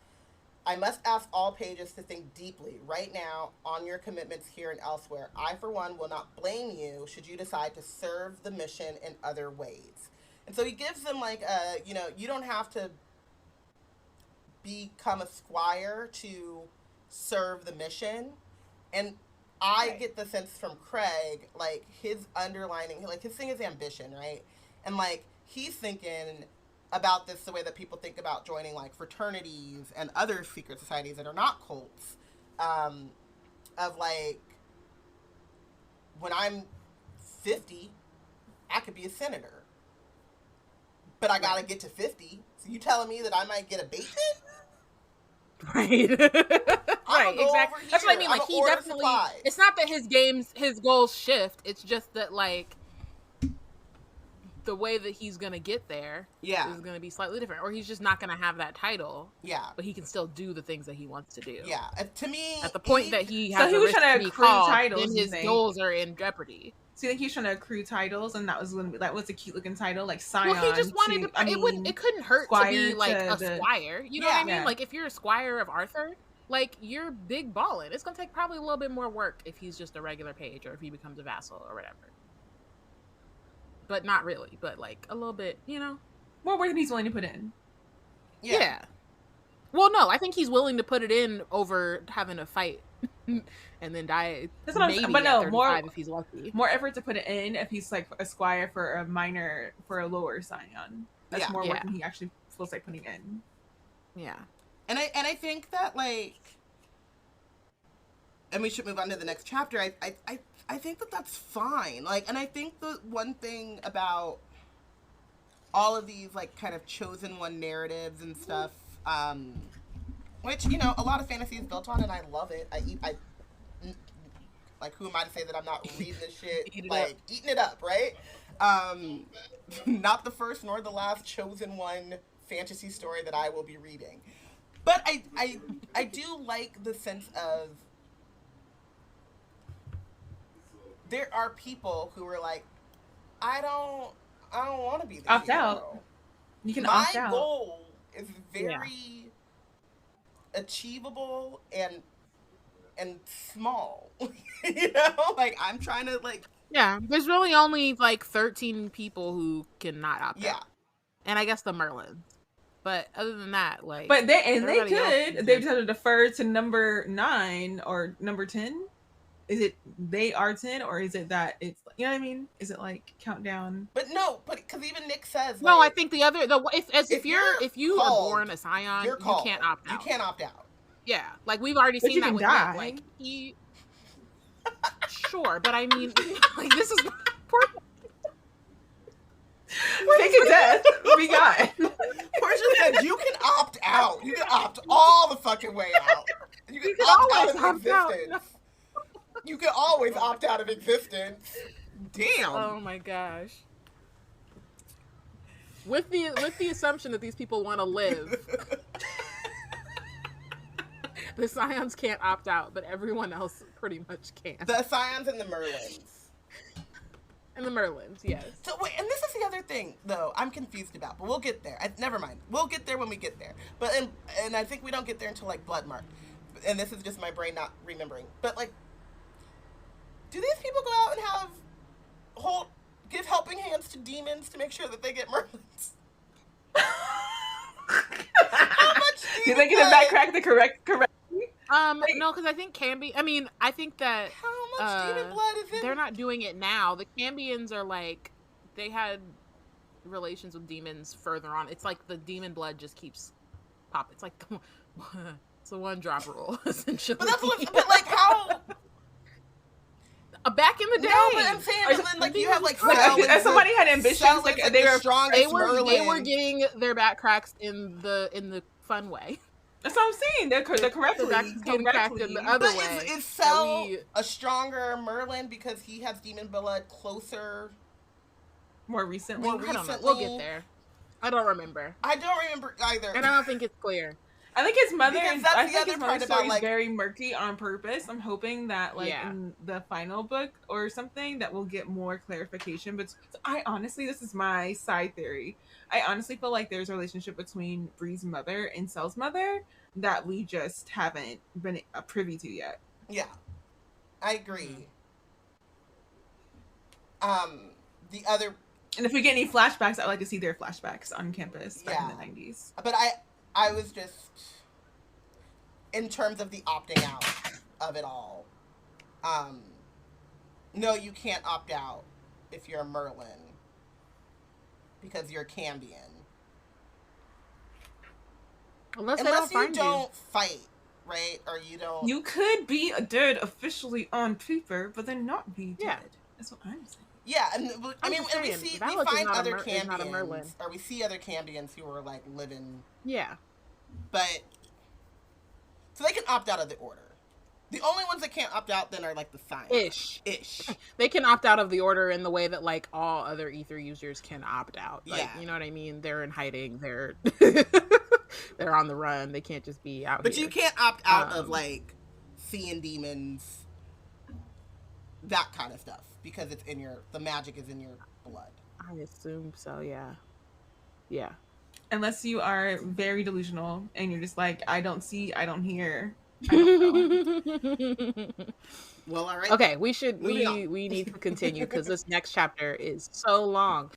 I must ask all pages to think deeply right now on your commitments here and elsewhere. I, for one, will not blame you should you decide to serve the mission in other ways. And so he gives them like you know, you don't have to become a squire to serve the mission. And I get the sense from Craig, like his underlining, like his thing is ambition, right? And like, he's thinking about this the way that people think about joining like fraternities and other secret societies that are not cults, of like, when I'm 50, I could be a senator, but I gotta get to 50. So you telling me that I might get abatement? Right. Right, exactly. That's what I mean. Like he definitely, it's not that his goals shift. It's just that like, the way that he's gonna get there is gonna be slightly different, or he's just not gonna have that title. Yeah, but he can still do the things that he wants to do. Yeah, to me, at the point that he has so he was trying to accrue titles, then his goals are in jeopardy. So you think he's trying to accrue titles, and that was a cute looking title, like Scion. Well, he just wanted to. It couldn't hurt to be like a squire. You know what I mean? Like if you're a squire of Arthur, like you're big ballin'. It's gonna take probably a little bit more work if he's just a regular page, or if he becomes a vassal or whatever. But not really, but like a little bit, you know, more work than he's willing to put in. Yeah. Well, no, I think he's willing to put it in over having a fight and then die. That's what maybe but no, more if he's lucky. More effort to put it in if he's like a squire for a lower Scion. That's more work than he actually feels like putting in. Yeah. And I think that like, and we should move on to the next chapter. I think that that's fine. Like, and I think the one thing about all of these, like, kind of chosen one narratives and stuff, Like, who am I to say that I'm not reading this shit? Eating it up, right? Not the first nor the last chosen one fantasy story that I will be reading. But I do like the sense of there are people who are like, I don't want to be the opt hero. out. You can My opt out. goal is very achievable and small. Like, I'm trying to, like... Yeah, there's really only, like, 13 people who cannot opt out. And I guess the Merlins. But other than that, like... But they just have to defer to number 9 or number 10. Is it they are 10, or is it that it's, you know what I mean? Is it like countdown? But no, because even Nick says, no, like, I think if you are born a Scion, you can't opt out. You can't opt out. Yeah, like we've already seen that with Nick. Like he, sure, but I mean, like this is poor. Take a death. We got. Porshèa said you can opt out. You can opt all the fucking way out. You can opt out of existence. You can always opt out of existence. Damn. Oh my gosh. With the assumption that these people want to live, the Scions can't opt out, but everyone else pretty much can. The Scions and the Merlins. And the Merlins, yes. So wait, and this is the other thing, though, I'm confused about, but we'll get there. Never mind. We'll get there when we get there. But and I think we don't get there until, like, Bloodmark. And this is just my brain not remembering. But, like, do these people go out and give helping hands to demons to make sure that they get Merlins? How much do they get to backtrack the correct? No, because I think I think that how much demon blood is in? They're not doing it now. The Cambions are like, they had relations with demons further on. It's like the demon blood just keeps popping. It's like it's a one drop rule essentially. But but like how? Back in the day, no, but I'm saying, like, you have like somebody had ambitions, like they were strongest. They were getting their back cracks in the fun way. That's what I'm saying. They're correctly getting cracked in the other way. Is Cell a stronger Merlin because he has demon blood closer? More recently? I don't know. We'll get there. I don't remember. I don't remember either. And I don't think it's clear. I think his mother story like, is very murky on purpose. I'm hoping that in the final book or something that we'll get more clarification. But this is my side theory. I honestly feel like there's a relationship between Bree's mother and Cell's mother that we just haven't been privy to yet. Yeah, I agree. And if we get any flashbacks, I'd like to see their flashbacks on campus back in the 90s. But I was just, in terms of the opting out of it all, no, you can't opt out if you're a Merlin because you're a Cambion. Unless you don't fight, right? Or you don't... You could be dead officially on paper, but then not be dead. Yeah. That's what I'm saying. Yeah, and we find other Cambions, or we see other Cambions who are, like, living... Yeah. But, so they can opt out of the order. The only ones that can't opt out then are, like, the Scions. Ish. They can opt out of the order in the way that, like, all other Ether users can opt out. Like, you know what I mean? They're in hiding. They're they're on the run. They can't just be out But here. you can't opt out of, like, seeing demons, that kind of stuff. Because it's the magic is in your blood. I assume so, yeah. Yeah. Unless you are very delusional and you're just like, I don't see, I don't hear. I don't know. Well, all right. Okay, we need to continue because this next chapter is so long.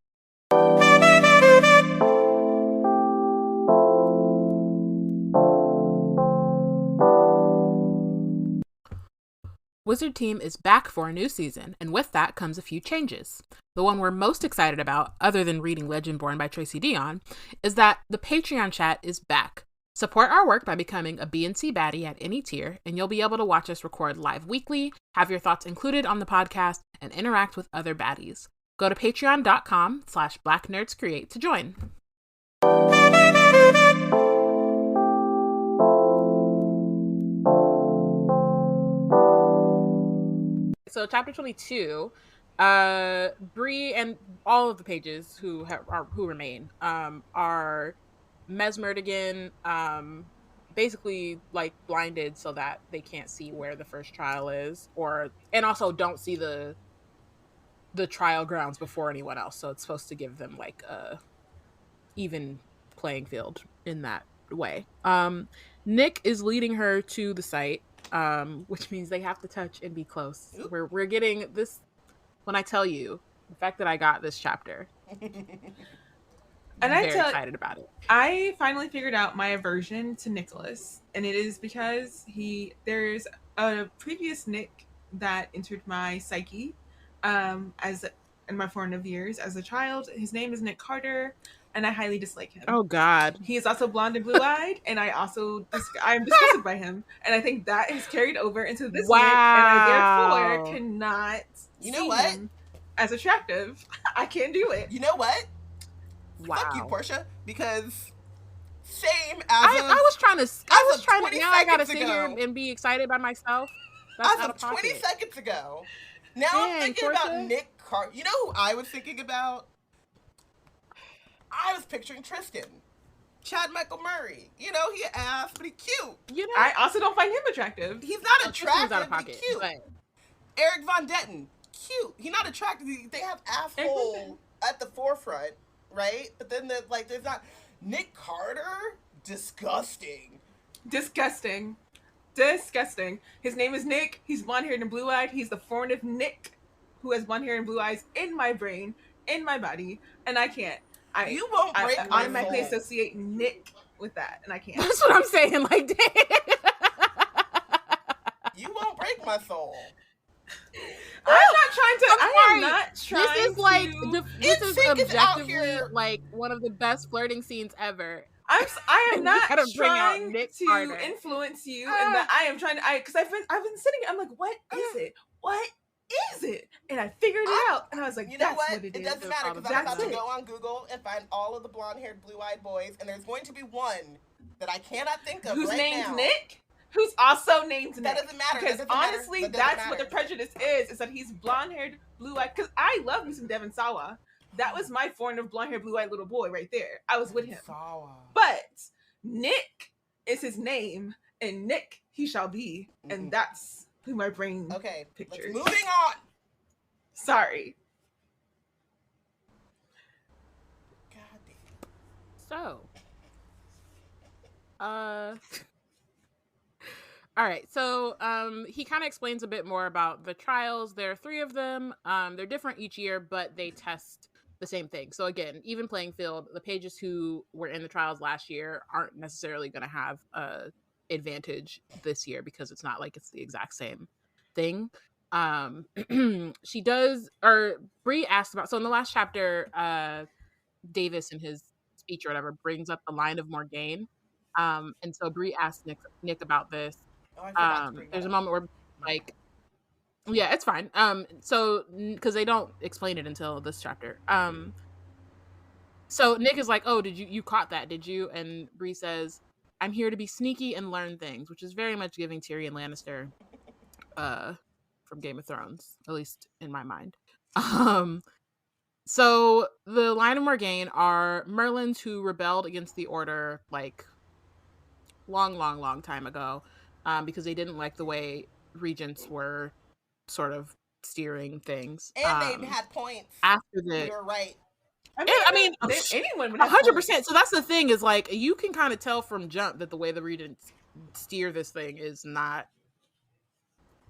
Wizard Team is back for a new season, and with that comes a few changes. The one we're most excited about, other than reading Legendborn by Tracy Deonn, is that the Patreon chat is back. Support our work by becoming a B&C baddie at any tier, and you'll be able to watch us record live weekly, have your thoughts included on the podcast, and interact with other baddies. Go to patreon.com/blacknerdscreate to join. So chapter 22, Bree and all of the pages who remain are mesmered again, basically like blinded so that they can't see where the first trial is, and also don't see the trial grounds before anyone else. So it's supposed to give them like a even playing field in that way. Nick is leading her to the site, which means they have to touch and be close. We're getting this. When I tell you the fact that I got this chapter, and I'm very excited about it. I finally figured out my aversion to Nicholas, and it is because there's a previous Nick that entered my psyche as in my formative years as a child. His name is Nick Carter, and I highly dislike him. Oh God. He is also blonde and blue-eyed, and I am disgusted by him, and I think that has carried over into this Nick, and I therefore cannot see him as attractive. I can't do it. You know what? Wow. Fuck you, Porshèa, because same as I was trying to. Now I gotta sit ago, here and be excited by myself. That's as of 20 seconds ago. Now I'm thinking about Nick Carter. You know who I was thinking about? I was picturing Tristan. Chad Michael Murray. You know, he ass, but he cute. You know, I also don't find him attractive. He's not attractive, out of pocket, cute. But... Eric Von Detten, cute. He's not attractive. They have asshole at the forefront, right? But then there's not. Nick Carter, disgusting. Disgusting. His name is Nick. He's blonde-haired and blue-eyed. He's the formative Nick who has blonde hair and blue eyes in my brain, in my body, and I can't. You won't break I automatically associate Nick with that, and I can't. That's what I'm saying. Like, damn. You won't break my soul. I am not trying. This is like this is objectively like one of the best flirting scenes ever. I am not trying to influence you, and that I am trying to. Because I've been sitting. I'm like, what is it? What is it? And I figured it out, and I was like, you know that's what? It doesn't matter because I'm about to go on Google and find all of the blonde-haired, blue-eyed boys, and there's going to be one that I cannot think of who's right named now. Nick. Who's also named Nick. That doesn't matter. Because honestly, that's what the prejudice is that he's blonde-haired, blue-eyed. Because I love me some Devon Sawa. That was my form of blonde-haired, blue-eyed little boy right there. I was with him. Sawa. But Nick is his name, and Nick he shall be. And that's who my brain pictures. Moving on. Sorry. God damn. So, all right. So, he kind of explains a bit more about the trials. There are 3 of them. They're different each year, but they test the same thing. So again, even playing field, the pages who were in the trials last year aren't necessarily going to have a advantage this year because it's not like it's the exact same thing. She does, or Bree asked about, so in the last chapter, Davis in his speech or whatever brings up the line of Morgaine. And so Bree asked Nick about this. There's a moment where like, yeah, it's fine. So because they don't explain it until this chapter. So Nick is like, "Oh, did you caught that? Did you?" And Bree says, "I'm here to be sneaky and learn things," which is very much giving Tyrion Lannister, from Game of Thrones, at least in my mind. So the line of Morgaine are Merlins who rebelled against the Order like long time ago, because they didn't like the way regents were sort of steering things. And they had points. After the, you're right. I mean, anyone would have 100%. So that's the thing is like you can kind of tell from jump that the way the regents steer this thing is not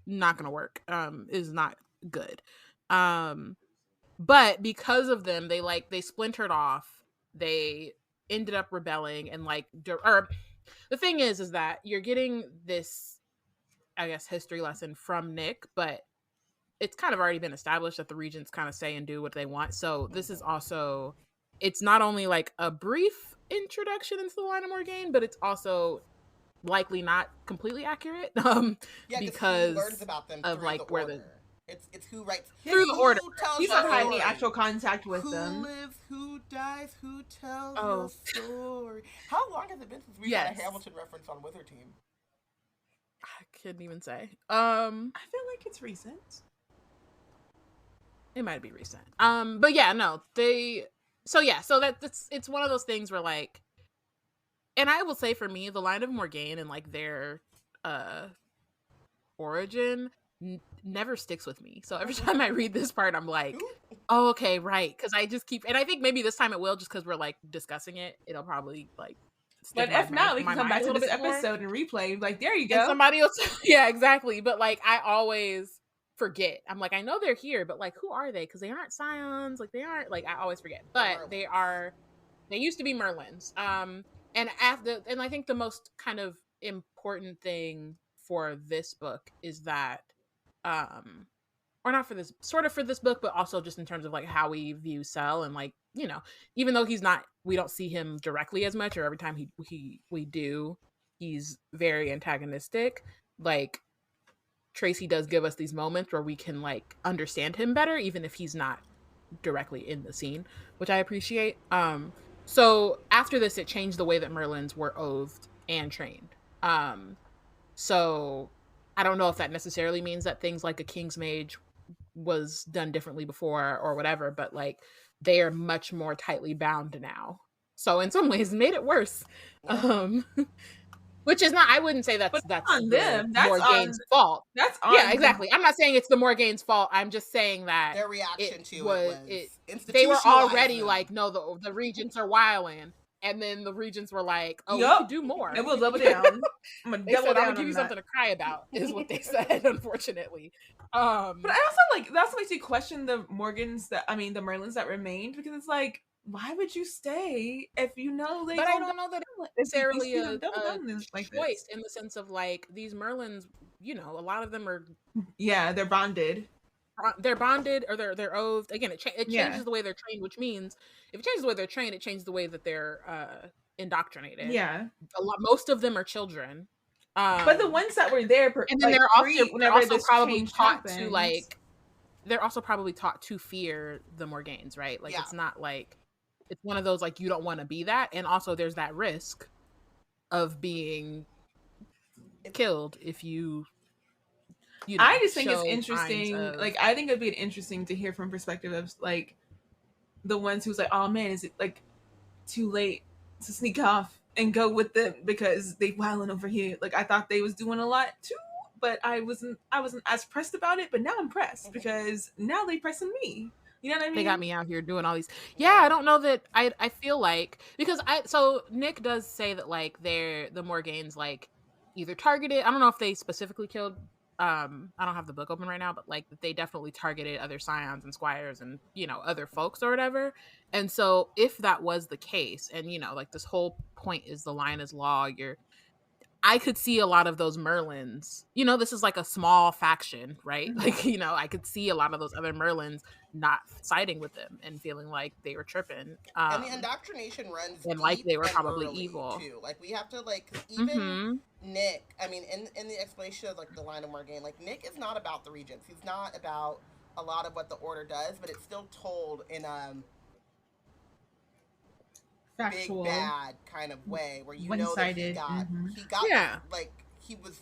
gonna work. Is not good. But because of them, they splintered off. They ended up rebelling and or the thing is that you're getting this, I guess, history lesson from Nick, but it's kind of already been established that the regents kind of say and do what they want. So this is also, it's not only like a brief introduction into the line of Morgaine, but it's also likely not completely accurate. Because he learns about them of like where order. It's who writes through the Order. He's not had any actual contact with who them. Who lives, who dies, who tells the story. How long has it been since we got a Hamilton reference on Wither Team? I couldn't even say. I feel like it's recent. It might be recent. But yeah, no, so it's one of those things where like, and I will say for me, the line of Morgaine and like their origin never sticks with me. So every time I read this part, I'm like, oh, okay, right. Because I just keep, and I think maybe this time it will, just because we're like discussing it. It'll probably like. But if not, we can come back to this episode and replay. Like, there you go. And somebody else, yeah, exactly. But like, I always forget. I'm like, I know they're here, but like, who are they? Because they aren't scions. Like, they aren't. Like, I always forget. But they are. They used to be Merlins. And I think the most kind of important thing for this book is that, or not for this, sort of for this book, but also just in terms of like how we view Sel, and like, you know, even though we don't see him directly as much, or every time we do, he's very antagonistic. Like, Tracy does give us these moments where we can like understand him better, even if he's not directly in the scene, which I appreciate. So after this, it changed the way that Merlins were oathed and trained. So I don't know if that necessarily means that things like a King's Mage was done differently before or whatever, but like, they are much more tightly bound now. So in some ways, made it worse. Which is not, I wouldn't say that's on them. That's Morgaine's fault. That's on yeah, exactly. I'm not saying it's the Morgaine's fault. I'm just saying that their reaction to it was they were already like, no, the regents are wilding, and then the regents were like, oh, we could do more, and we'll double down. I'm gonna give you something to cry about, is what they said. Unfortunately, but I also like that's makes you question the Merlins that remained, because it's like, why would you stay if you know they? But I don't know that it's necessarily a choice in the sense of like, these Merlins, you know, a lot of them are they're bonded. They're bonded, or they're oathed. Again, it changes the way they're trained, which means if it changes the way they're trained, it changes the way that they're indoctrinated. Yeah, most of them are children. But the ones that were there, and then they're also probably taught to like, they're also probably taught to fear the Morgaines, right? Like, it's not like, it's one of those like, you don't want to be that, and also there's that risk of being killed if you know, I just think it's interesting. Like, I think it'd be interesting to hear from perspective of like the ones who's like, oh man, is it like too late to sneak off and go with them because they wilding over here? Like, I thought they was doing a lot too, but I wasn't as pressed about it. But now I'm pressed because now they pressing me. You know what I mean? They got me out here doing all these. Yeah, I don't know that I feel like, because so Nick does say that like the Morgaines like either targeted, I don't know if they specifically killed, I don't have the book open right now, but like they definitely targeted other scions and squires and, you know, other folks or whatever. And so if that was the case, and, you know, like this whole point is the line is law, I could see a lot of those Merlins, you know, this is like a small faction, right? Mm-hmm. Like, you know, I could see a lot of those other Merlins not siding with them and feeling like they were tripping. And the indoctrination runs and like they were probably evil too. Like, we have to like, even Nick, I mean, in the explanation of like the line of Morgaine, like, Nick is not about the regents. He's not about a lot of what the order does, but it's still told in factual, big bad kind of way, where you know that he got like, he was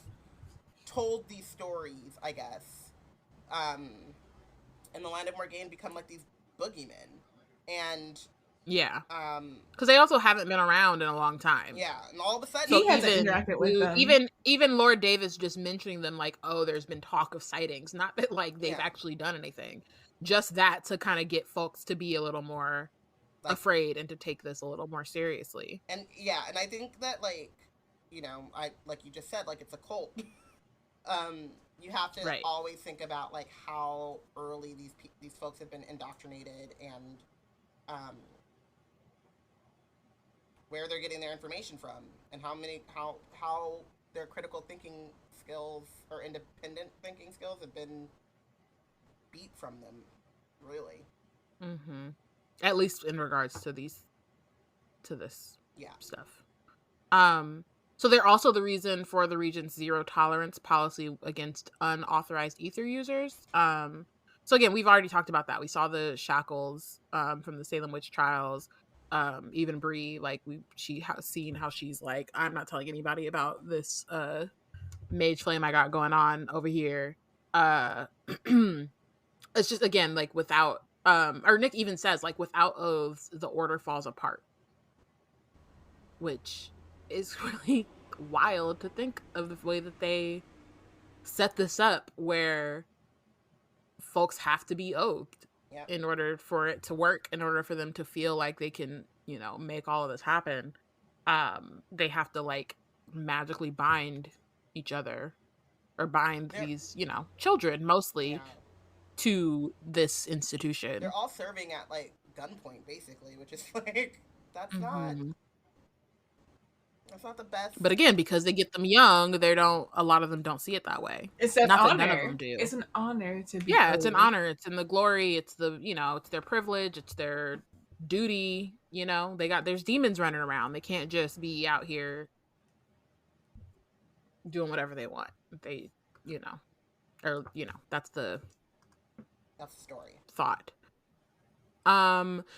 told these stories, I guess, and the land of Morgaine become like these boogeymen, and because they also haven't been around in a long time, and all of a sudden he hasn't interacted with them. Even Lord Davis just mentioning them, like, oh, there's been talk of sightings, not that like they've actually done anything, just that to kind of get folks to be a little more like, afraid, and to take this a little more seriously. And and I think that, like, you know, I like you just said, like, it's a cult. You have to always think about like how early these folks have been indoctrinated, and where they're getting their information from, and how their critical thinking skills or independent thinking skills have been beat from them, really. At least in regards to this stuff. So they're also the reason for the Regent's zero tolerance policy against unauthorized ether users. So again, we've already talked about that. We saw the shackles from the Salem witch trials. Even Bree, like, she has seen how she's like, I'm not telling anybody about this mage flame I got going on over here. it's just, again, like, without, or Nick even says, like, without oaths, the order falls apart. Which is really wild to think of the way that they set this up, where folks have to be oathed in order for it to work, in order for them to feel like they can, you know, make all of this happen. They have to, like, magically bind each other, or bind these, you know, children mostly to this institution. They're all serving at, like, gunpoint, basically, which is, like, that's not the best. But again, because they get them young, a lot of them don't see it that way. It's an Not honor. that none of them do. It's an honor to be. Yeah, it's an honor. It's in the glory. It's the, you know, it's their privilege. It's their duty. You know, there's demons running around. They can't just be out here doing whatever they want. They, you know, or, you know, that's the story. Thought.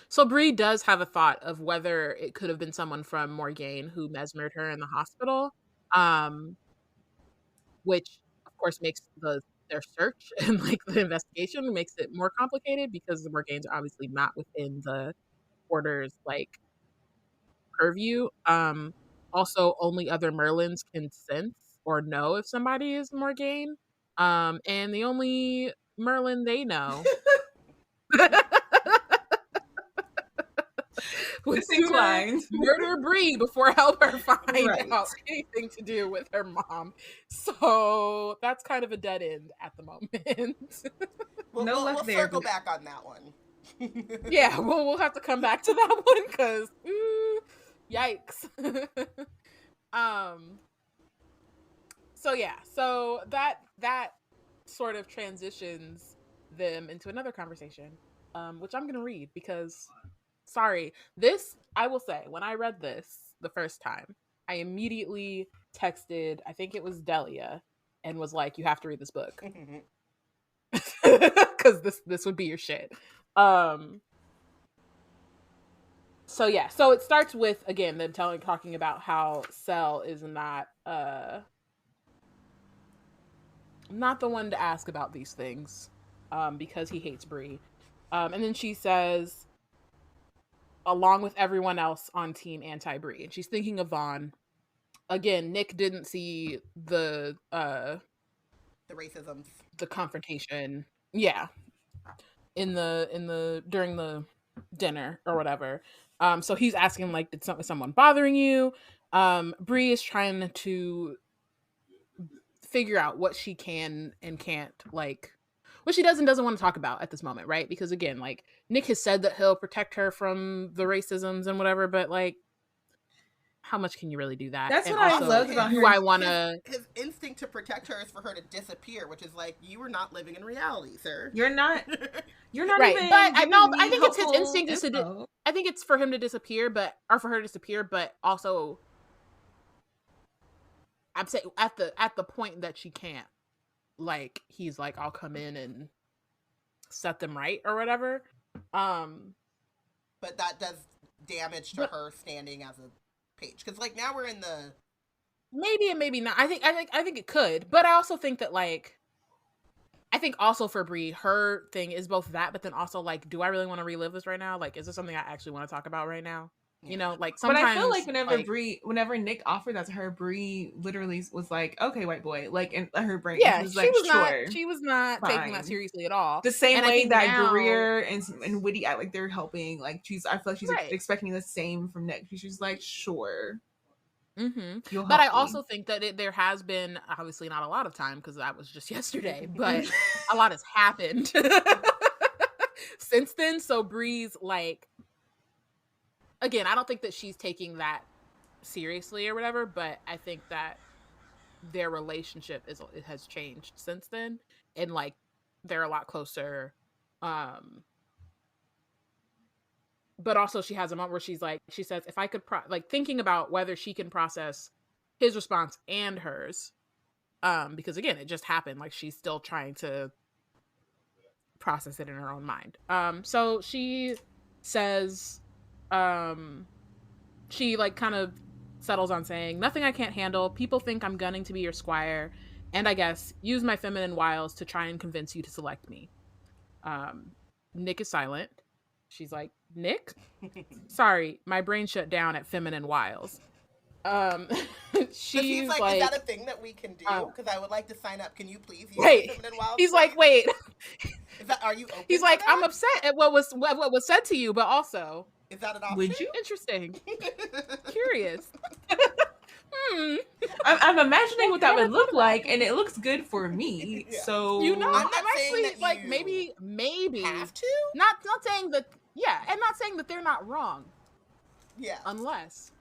So Bree does have a thought of whether it could have been someone from Morgaine who mesmered her in the hospital, which of course makes their search and, like, the investigation makes it more complicated, because the Morgaines are obviously not within the order's, like, purview. Also, only other Merlins can sense or know if somebody is Morgaine, and the only Merlin they know was inclined murder Bree before help her find out anything to do with her mom. So that's kind of a dead end at the moment. We'll circle back on that one. Yeah, we'll have to come back to that one, because yikes. So that sort of transitions them into another conversation, which I'm gonna read, because sorry, this, I will say, when I read this the first time, I immediately texted, I think it was Delia, and was like, you have to read this book, because this would be your shit. So it starts with, again, them talking about how Cell is not the one to ask about these things, because he hates Bree. And then she says, along with everyone else on Team Anti-Bree, and she's thinking of Vaughn. Again, Nick didn't see the racisms, the confrontation, in the during the dinner or whatever. So he's asking, like, is someone bothering you? Bree is trying to figure out what she can and can't, like, what she does and doesn't want to talk about at this moment, right? Because, again, like, Nick has said that he'll protect her from the racisms and whatever, but, like, how much can you really do that? That's and what also, I love about her. His instinct to protect her is for her to disappear, which is like, you are not living in reality, sir. You're not right. even. But I think it's his instinct is to. I think it's for him to disappear, or for her to disappear, but also, I'm saying at the point that she can't, like, he's like, I'll come in and set them right or whatever. But that does damage to her standing as a page, because, like, now we're in the maybe and maybe not. I think it could, but I also think that, like, I think also for Bree, her thing is both that, but then also, like, do I really want to relive this right now? Like, is this something I actually want to talk about right now? You know, like, sometimes. But I feel like whenever Nick offered that to her, Bree literally was like, "Okay, white boy," like, in her brain. Yeah, was like, she was not taking that seriously at all. The same way that Greer and Witty act like they're helping. Like, I feel like she's expecting the same from Nick. She's like, "Sure." Mm-hmm. But I also think that there has been, obviously not a lot of time, because that was just yesterday, but a lot has happened since then. So Bree's, like, again, I don't think that she's taking that seriously or whatever, but I think that their relationship has changed since then, and, like, they're a lot closer. But also she has a moment where she's like, she says, if I could like, thinking about whether she can process his response and hers, because, again, it just happened, like, she's still trying to process it in her own mind. So she says, she, like, kind of settles on saying, nothing I can't handle. People think I'm gunning to be your squire, and I guess use my feminine wiles to try and convince you to select me. Nick is silent. She's like, Nick? Sorry, my brain shut down at Feminine Wiles. She's like, is that a thing that we can do? Because I would like to sign up. Can you please use Feminine Wiles? He's like, wait. Are you open? He's like, I'm upset at what was said to you, but also, is that an option? Would you? Interesting. Curious. I'm imagining what that would look like, and it looks good for me. Yeah. So I'm actually like maybe have to. Not saying that. Yeah, and not saying that they're not wrong. Yeah. Unless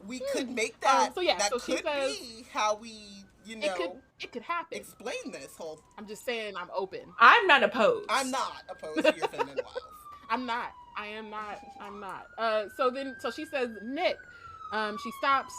we could make that. That could says, be how we, it could happen. Explain this whole. I'm just saying, I'm open. I'm not opposed. I'm not opposed to your Feminine Wiles. I'm not. So she says, Nick. She stops,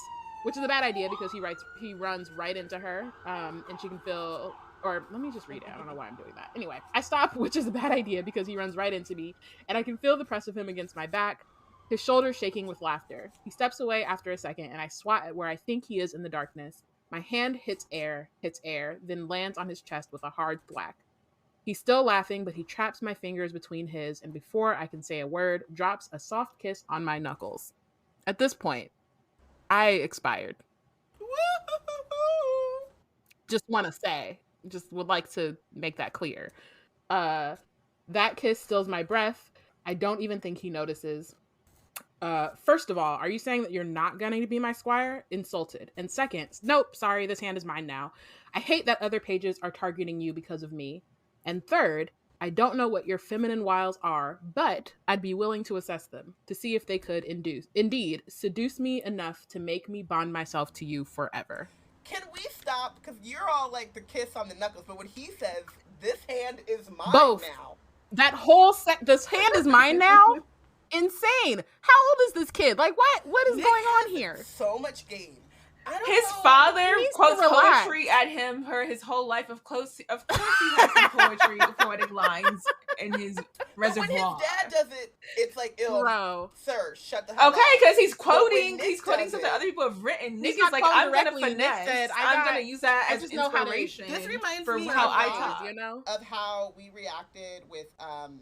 which is a bad idea because he runs right into her. And she can feel. Or let me just read it. I don't know why I'm doing that. Anyway, I stop, which is a bad idea because he runs right into me, and I can feel the press of him against my back, his shoulders shaking with laughter. He steps away after a second, and I swat at where I think he is in the darkness. My hand hits air, then lands on his chest with a hard thwack. He's still laughing, but he traps my fingers between his, and before I can say a word, drops a soft kiss on my knuckles. At this point, I expired. Just want to say. Just would like to make that clear. That kiss stills my breath. I don't even think he notices. First of all, are you saying that you're not going to be my squire? Insulted. And second, nope, sorry, this hand is mine now. I hate that other pages are targeting you because of me. And third, I don't know what your feminine wiles are, but I'd be willing to assess them to see if they could indeed seduce me enough to make me bond myself to you forever. Can we stop? Because you're all like the kiss on the knuckles, but when he says, this hand is mine Both. Now. That whole this hand is mine now? Insane. How old is this kid? Like, what is Nick going on here? So much game. His father quotes poetry at him his whole life. Of course he has some poetic lines in his reservoir. But when his dad does it, it's like, ill. Bro. Sir, shut the hell up. Okay, because he's quoting something other people have written. Nick is like, I'm gonna finesse. I'm gonna use that as inspiration. This reminds me how I talk. Of how we reacted with and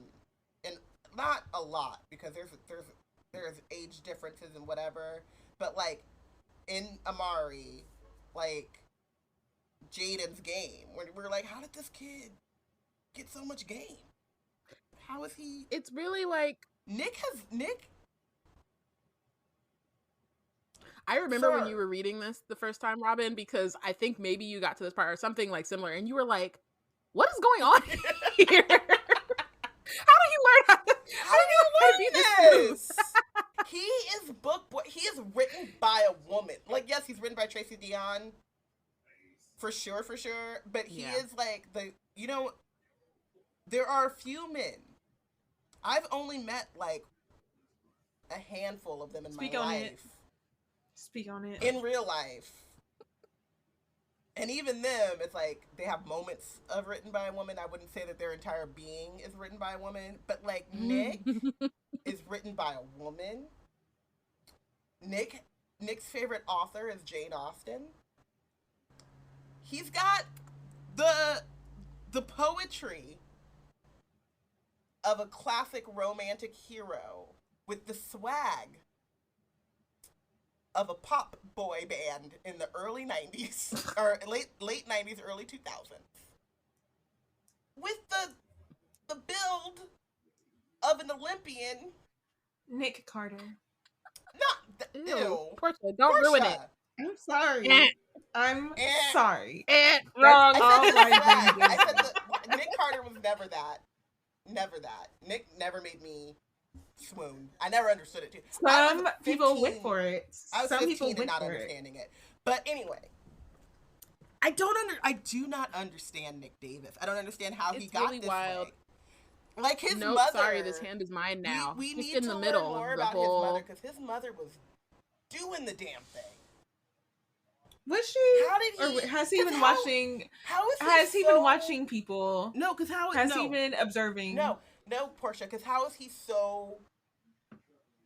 not a lot because there's age differences and whatever, but like. In Amari, like, Jaden's game, when we're like, how did this kid get so much game? How is he? It's really like... Nick... I remember when you were reading this the first time, Robyn, because I think maybe you got to this part or something like similar, and you were like, what is going on here? How do you learn how to be this? He is written by a woman. Like, yes, he's written by Tracy Deonn. For sure. But he is like there are a few men. I've only met like a handful of them in my life. Speak on it. In real life. And even them, it's like they have moments of written by a woman. I wouldn't say that their entire being is written by a woman. But like Nick is written by a woman. Nick's favorite author is Jane Austen. He's got the poetry of a classic romantic hero with the swag of a pop boy band in the early 90s or late 90s, early 2000s. With the build of an Olympian. Nick Carter. Ew. Porshèa, don't ruin it. I'm sorry. I'm sorry. Wrong. I said Nick Carter was never that. Never that. Nick never made me swoon. I never understood it too. Some people went for it. I was Some 15 people and went not for understanding it. But anyway, I do not understand Nick Davis. I don't understand how he got really this wild. way. Like his mother. Sorry, this hand is mine now. We Just need in to the learn middle more of the about whole... his mother because his mother was doing the damn thing. Was she? How did he? Or has he been watching? Has he been watching people? No, because has he been observing? No, Porshèa. Because how is he so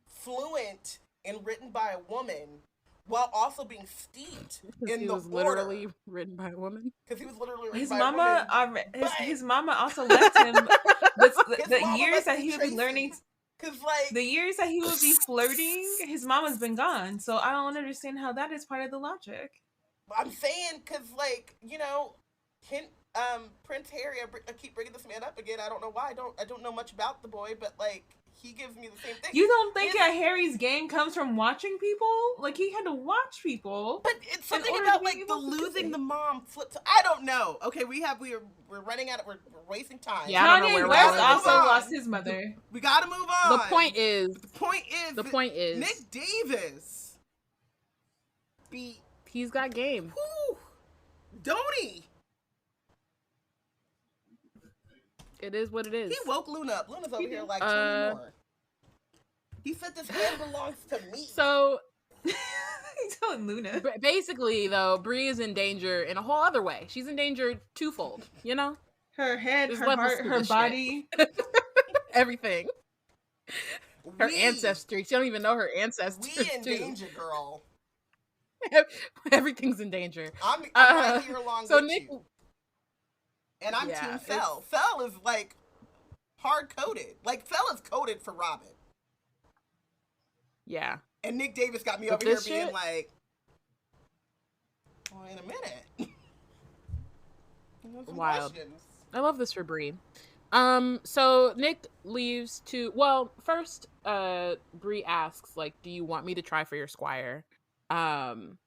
fluent and written by a woman while also being steeped in he the was order. literally written by a woman. Because he was literally written His by mama, a woman. his mama also left him. The years that he would be learning, because like the years that he would be flirting, his mama's been gone. So I don't understand how that is part of the logic. I'm saying, because like Prince Harry, I keep bringing this man up again. I don't know why. I don't know much about the boy, but like he gives me the same thing. You don't think that Harry's game comes from watching people? Like he had to watch people. But it's something about like the losing the mom flip. I don't know. Okay, we're running out of we're wasting time. Yeah, I don't know Kanye where West we're also going. lost his mother. We gotta move on. The point is Nick Davis he's got game. Whew, don't he? It is what it is. He woke Luna up. Luna's over here like, tell me more. He said this man belongs to me. So, he's telling Luna. Basically, though, Bree is in danger in a whole other way. She's in danger twofold, you know? Her head, her heart, her body. Everything. Her ancestry. She don't even know her ancestry. We in danger, girl. Everything's in danger. I'm right here along with Nick, you. And I'm Team Fell. Fell is like hard-coded. Like Fell is coded for Robyn. Yeah. And Nick Davis got me over here being like, well, in a minute. Wild. Questions. I love this for Bree. So Nick leaves to, well, first, Bree asks, like, do you want me to try for your squire? And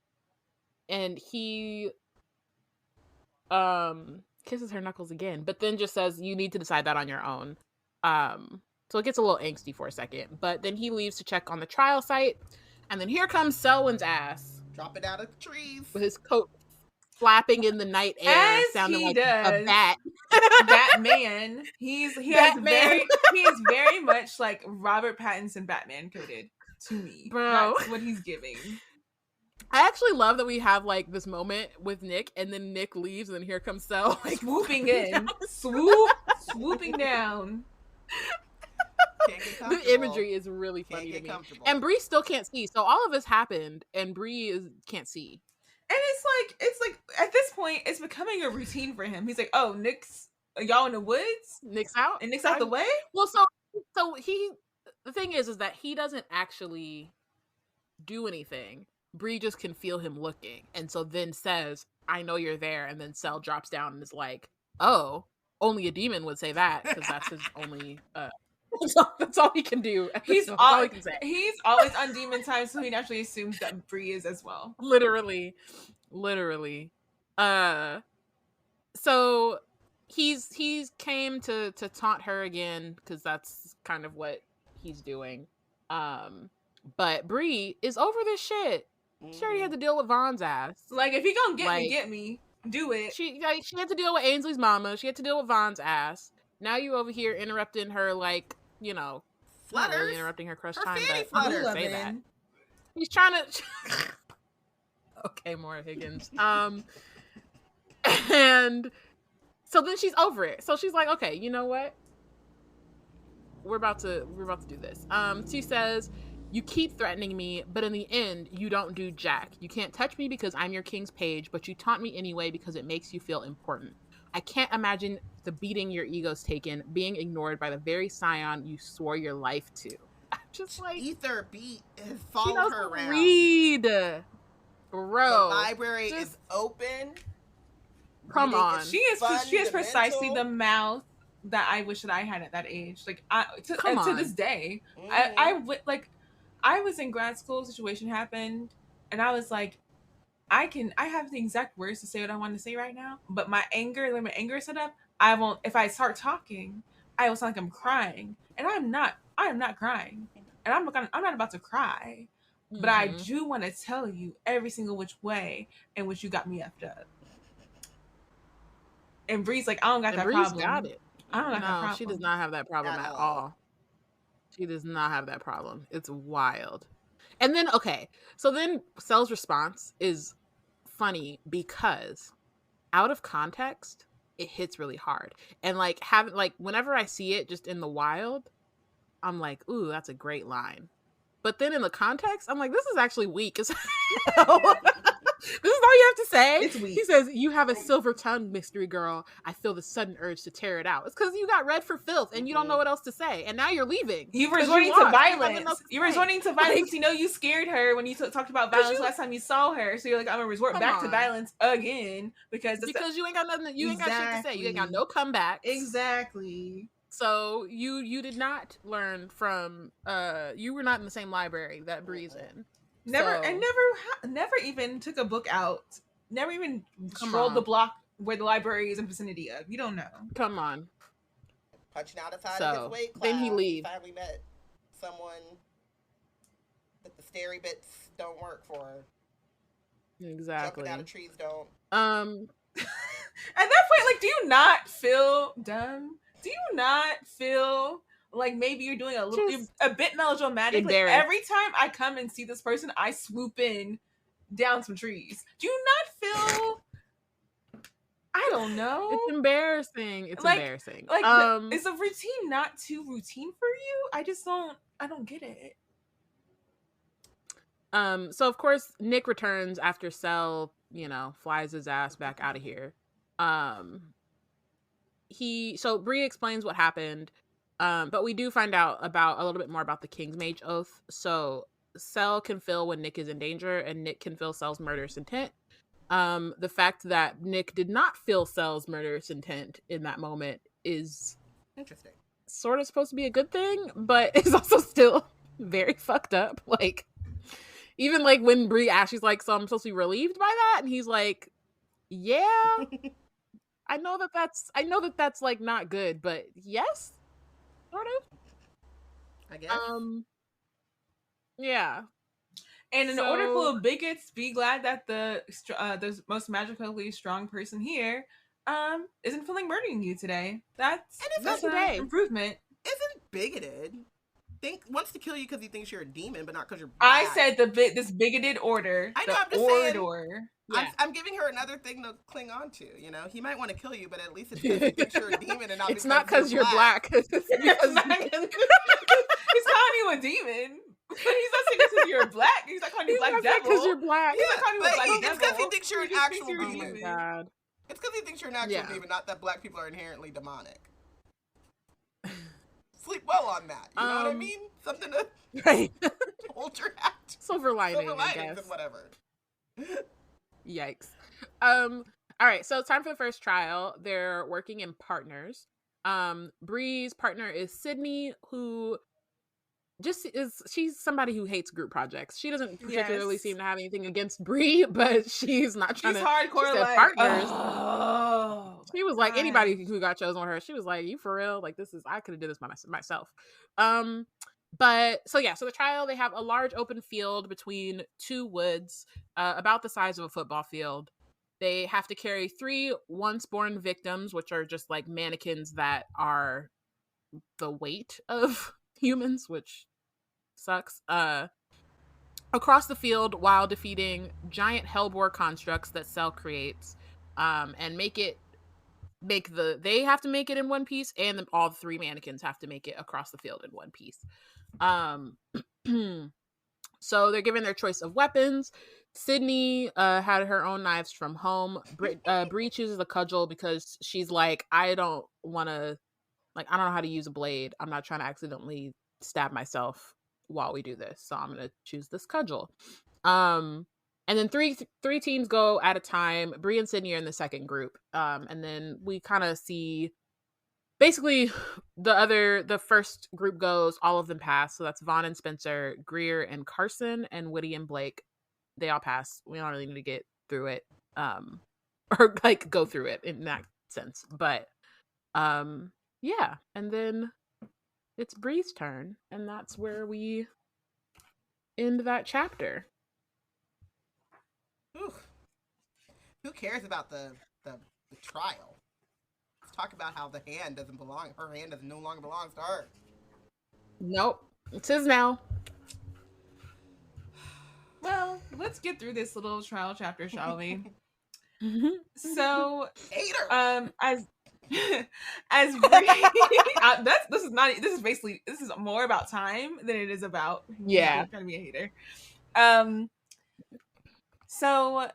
he, kisses her knuckles again, but then just says, you need to decide that on your own. So it gets a little angsty for a second, but then he leaves to check on the trial site, and then here comes Selwyn's ass. Dropping out of the trees. With his coat flapping in the night air, sounding like a bat. Batman. He is very much like Robert Pattinson Batman coded to me. Bro. That's what he's giving. I actually love that we have like this moment with Nick, and then Nick leaves, and then here comes Sel, like swooping in, swooping down. The imagery is really funny to me. And Bree still can't see, so all of this happened, and Bree can't see. And it's like at this point, it's becoming a routine for him. He's like, "Oh, y'all in the woods? Nick's out, and Nick's out the way." Well, so the thing is that he doesn't actually do anything. Bree just can feel him looking, and so then says, "I know you're there," and then Sel drops down and is like, "Oh, only a demon would say that," because that's his only. That's all he can do. He's all he can say. He's always on demon time, so he naturally assumes that Bree is as well. Literally. So he's came to taunt her again, because that's kind of what he's doing. But Bree is over this shit. She already had to deal with Vaughn's ass. Like, if he gonna get me, do it. She had to deal with Ainsley's mama. She had to deal with Vaughn's ass. Now you over here interrupting her, like, you know, not really interrupting her crush time, but I'm gonna say that. He's trying to. Okay, Maura Higgins. And so then she's over it. So she's like, okay, you know what? We're about to do this. She says, you keep threatening me, but in the end, you don't do jack. You can't touch me because I'm your king's page, but you taunt me anyway because it makes you feel important. I can't imagine the beating your ego's taken, being ignored by the very scion you swore your life to. I'm just like, Ether beat has followed her around. Read, bro. The library is open. Come on. She is precisely the mouth that I wish that I had at that age. Like, to this day, I was in grad school. Situation happened, and I was like, I have the exact words to say what I want to say right now, but my anger set up, I won't. If I start talking, I will sound like I'm crying, and I am not crying, and I'm not about to cry, but I do want to tell you every single which way in which you got me effed up. And Bree's like, I don't got that problem. Got it. I don't got that problem. She does not have that problem at all. She does not have that problem. It's wild. And then, okay, so then Sel's response is funny because out of context, it hits really hard. And whenever I see it just in the wild, I'm like, ooh, that's a great line. But then in the context, I'm like, this is actually weak as hell. This is all you have to say. It's weak. He says, you have a silver tongue, mystery girl. I feel the sudden urge to tear it out. It's because you got read for filth and you don't know what else to say. And now you're leaving. You're resorting to violence. You're resorting to violence. You know, you scared her when you talked about violence last time you saw her. So you're like, I'm going to resort back to violence again. Because you ain't got nothing. You ain't got shit to say. You ain't got no comeback. Exactly. So you did not learn from, you were not in the same library that Bree's in. Never even took a book out. Never even strolled the block where the library is in vicinity of. You don't know. Come on. Punching out outside of his weight class. Then he leaves. Finally met someone that the stary bits don't work for. Exactly. Jumping out of trees don't. At that point, like, do you not feel dumb? Do you not feel like maybe you're doing a bit melodramatic? Like, every time I come and see this person, I swoop in down some trees. Do you not feel? I don't know. It's embarrassing. It's embarrassing. Like, is a routine not too routine for you? I don't get it. So of course Nick returns after Cell, flies his ass back out of here. So Bree explains what happened. But we do find out a little bit more about the King's Mage Oath. So Cell can feel when Nick is in danger, and Nick can feel Cell's murderous intent. The fact that Nick did not feel Cell's murderous intent in that moment is interesting. Sort of supposed to be a good thing, but it's also still very fucked up. Like, even like when Bree asks, she's like, so I'm supposed to be relieved by that? And he's like, yeah, I know that that's like not good, but yes, sort of. I guess. Yeah. And in order full of bigots, be glad that the most magically strong person here isn't feeling murdering you today. That's an improvement. Isn't bigoted. Wants to kill you because he thinks you're a demon, but not because you're black. I said this bigoted order. I know, I'm just saying. Yeah. I'm giving her another thing to cling on to. He might want to kill you, but at least it's because he thinks you're a demon and not it's not because you're black. He's calling you a demon. He's not saying this because you're black. He's not calling you black devil. Because you're black. He's not calling you black devil. It's because he thinks you're an actual demon. Oh my God. It's because he thinks you're an actual demon, not that black people are inherently demonic. Sleep well on that. You know what I mean? Something to hold your hat. Silver lining, I guess. And whatever. Yikes. All right, so time for the first trial. They're working in partners. Bree's partner is Sydney, who she's somebody who hates group projects. She doesn't particularly seem to have anything against Bree, but she's not trying to. Hardcore she like partners. She was like, anybody who got chosen with her, she was like, you for real? Like, I could have did this by myself. But so the trial, they have a large open field between two woods, about the size of a football field. They have to carry 3 once-born victims, which are just like mannequins that are the weight of humans, which sucks, across the field while defeating giant hellbore constructs that Cell creates, and they have to make it in one piece, and all 3 mannequins have to make it across the field in one piece. So they're given their choice of weapons. Sydney had her own knives from home. Bree chooses a cudgel because she's like, I don't know how to use a blade. I'm not trying to accidentally stab myself while we do this, so I'm gonna choose this cudgel. And then three teams go at a time. Bree and Sydney are in the second group, and then we kind of see basically the first group goes, all of them pass. So that's Vaughn and Spencer, Greer and Carson, and Whitty and Blake. They all pass. We don't really need to get through it, or like go through it in that sense. But yeah, and then it's Bree's turn, and that's where we end that chapter. Ooh. Who cares about the trial? Let's talk about how the hand doesn't belong. Her hand no longer belongs to her. Nope. It's his now. Well, let's get through this little trial chapter, shall we? So, Hater. As Bree, this is more about time than it is about trying to be a hater. So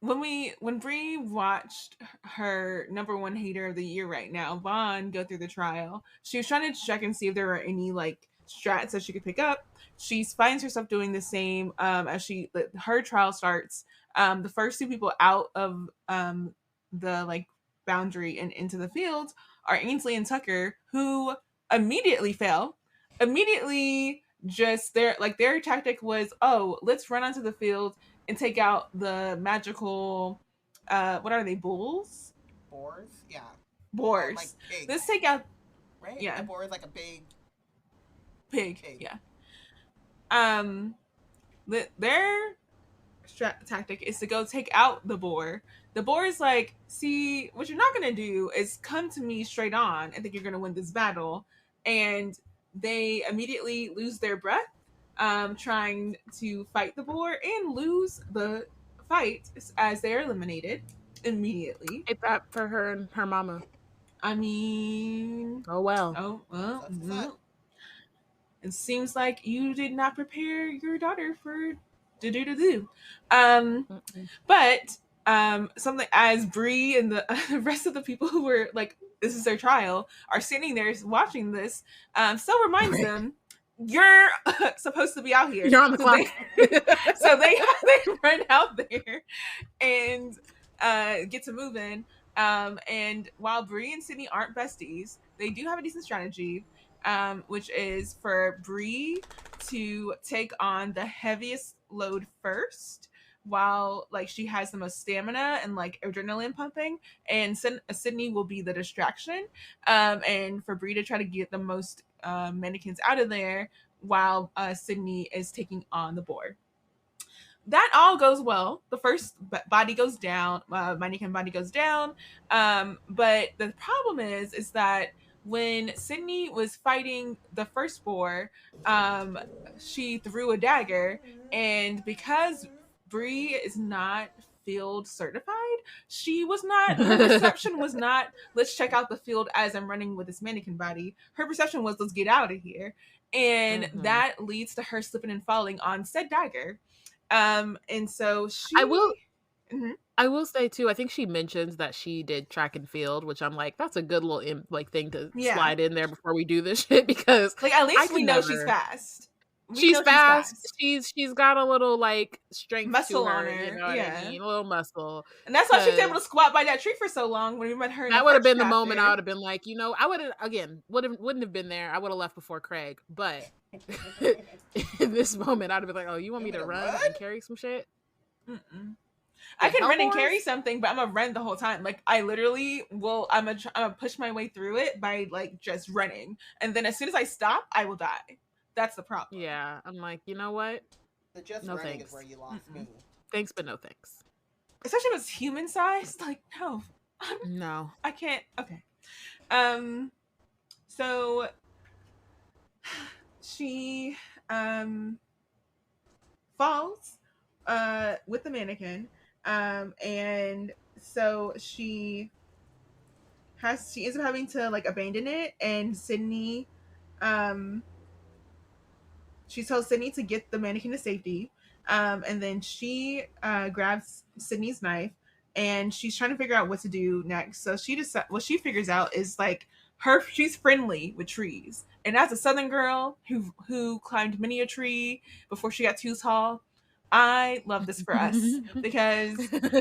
when Bree watched her number one hater of the year right now, Vaughn, go through the trial, she was trying to check and see if there were any like strats that she could pick up. She finds herself doing the same as her trial starts. The first two people out of the like boundary and into the field are Ainsley and Tucker, who immediately fail. Immediately, just their tactic was, oh, let's run onto the field and take out the magical what are they, bulls? Boars? Yeah. Boars. Like pigs. Let's take out, right? Yeah. A boar is like a big pig. Yeah. Their tactic is to go take out the boar. The boar is like, see, what you're not gonna do is come to me straight on and think you're gonna win this battle. And they immediately lose their breath trying to fight the boar and lose the fight as they're eliminated immediately. Hate that for her and her mama. I mean, oh well. It seems like you did not prepare your daughter for do. But something as Bree and the rest of the people who were like, this is their trial, are sitting there watching this, still reminds them, you're supposed to be out here. You're on the clock. So they run out there and get to moving. And while Bree and Sydney aren't besties, they do have a decent strategy, which is for Bree to take on the heaviest load first, while like she has the most stamina and like adrenaline pumping, and Sydney will be the distraction, and for Bree to try to get the most mannequins out of there while Sydney is taking on the board. That all goes well. The first body goes down, mannequin body goes down, but the problem is that when Sydney was fighting the first boar, she threw a dagger, and because Bree is not field certified, her perception was not, let's check out the field as I'm running with this mannequin body. Her perception was, let's get out of here. And that leads to her slipping and falling on said dagger. And so I will say too, I think she mentions that she did track and field, which I'm like, that's a good little thing to slide in there before we do this shit, because like at least we know she's fast. She's fast. She's got a little like strength muscle to her, on her. You know what I mean? A little muscle. And that's why she was able to squat by that tree for so long when we met her. That would have been the moment I would have been like, I would have wouldn't have been there. I would have left before Craig. But in this moment, I'd have been like, oh, you want me to run and carry some shit? I can run and carry something, but I'm gonna run the whole time. Like I literally will. I'm gonna push my way through it by like just running, and then as soon as I stop, I will die. That's the problem. Yeah, I'm like, you know what? The just no running thanks. is where you lost me. Thanks, but no thanks. Especially if it's human sized. Like, no. No. I can't. Okay. So she falls with the mannequin. And so she ends up having to like abandon it, and Sydney she tells Sydney to get the mannequin to safety, and then she grabs Sydney's knife, and she's trying to figure out what to do next. So what she figures out is like she's friendly with trees, and as a Southern girl who climbed many a tree before she got too tall, I love this for us, because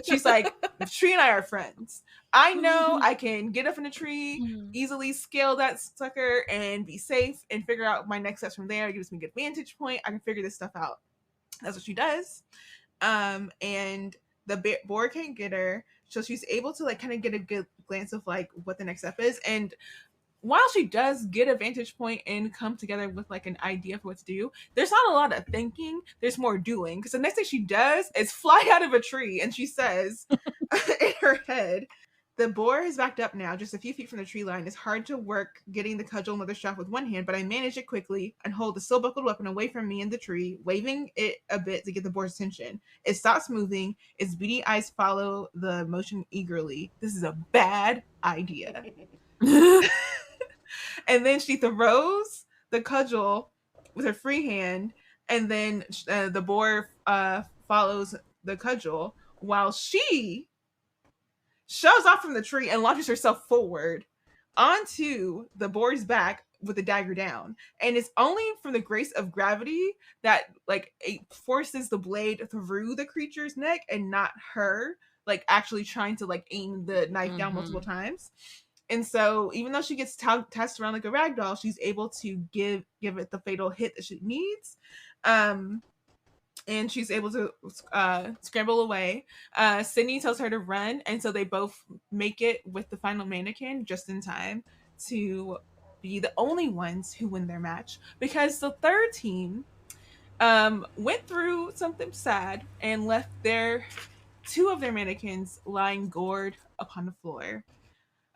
she's like, the tree and I are friends. I know I can get up in a tree, easily scale that sucker and be safe and figure out my next steps from there. It gives me a good vantage point. I can figure this stuff out. That's what she does. And the boar can't get her. So she's able to like kind of get a good glance of like what the next step is. And while she does get a vantage point and come together with like an idea for what to do, there's not a lot of thinking. There's more doing. Because the next thing she does is fly out of a tree, and she says in her head, The boar is backed up now, just a few feet from the tree line. It's hard to work getting the cudgel and leather strap with one hand, but I manage it quickly and hold the still buckled weapon away from me and the tree, waving it a bit to get the boar's attention. It stops moving. Its beady eyes follow the motion eagerly. This is a bad idea. And then she throws the cudgel with her free hand, and then the boar follows the cudgel while she shoves off from the tree and launches herself forward onto the boar's back with the dagger down. And it's only from the grace of gravity that like it forces the blade through the creature's neck and not her like actually trying to like aim the knife down multiple times. And so even though she gets tossed around like a rag doll, she's able to give it the fatal hit that she needs. And she's able to scramble away. Sydney tells her to run, and so they both make it with the final mannequin just in time to be the only ones who win their match, because the third team went through something sad and left two of their mannequins lying gored upon the floor.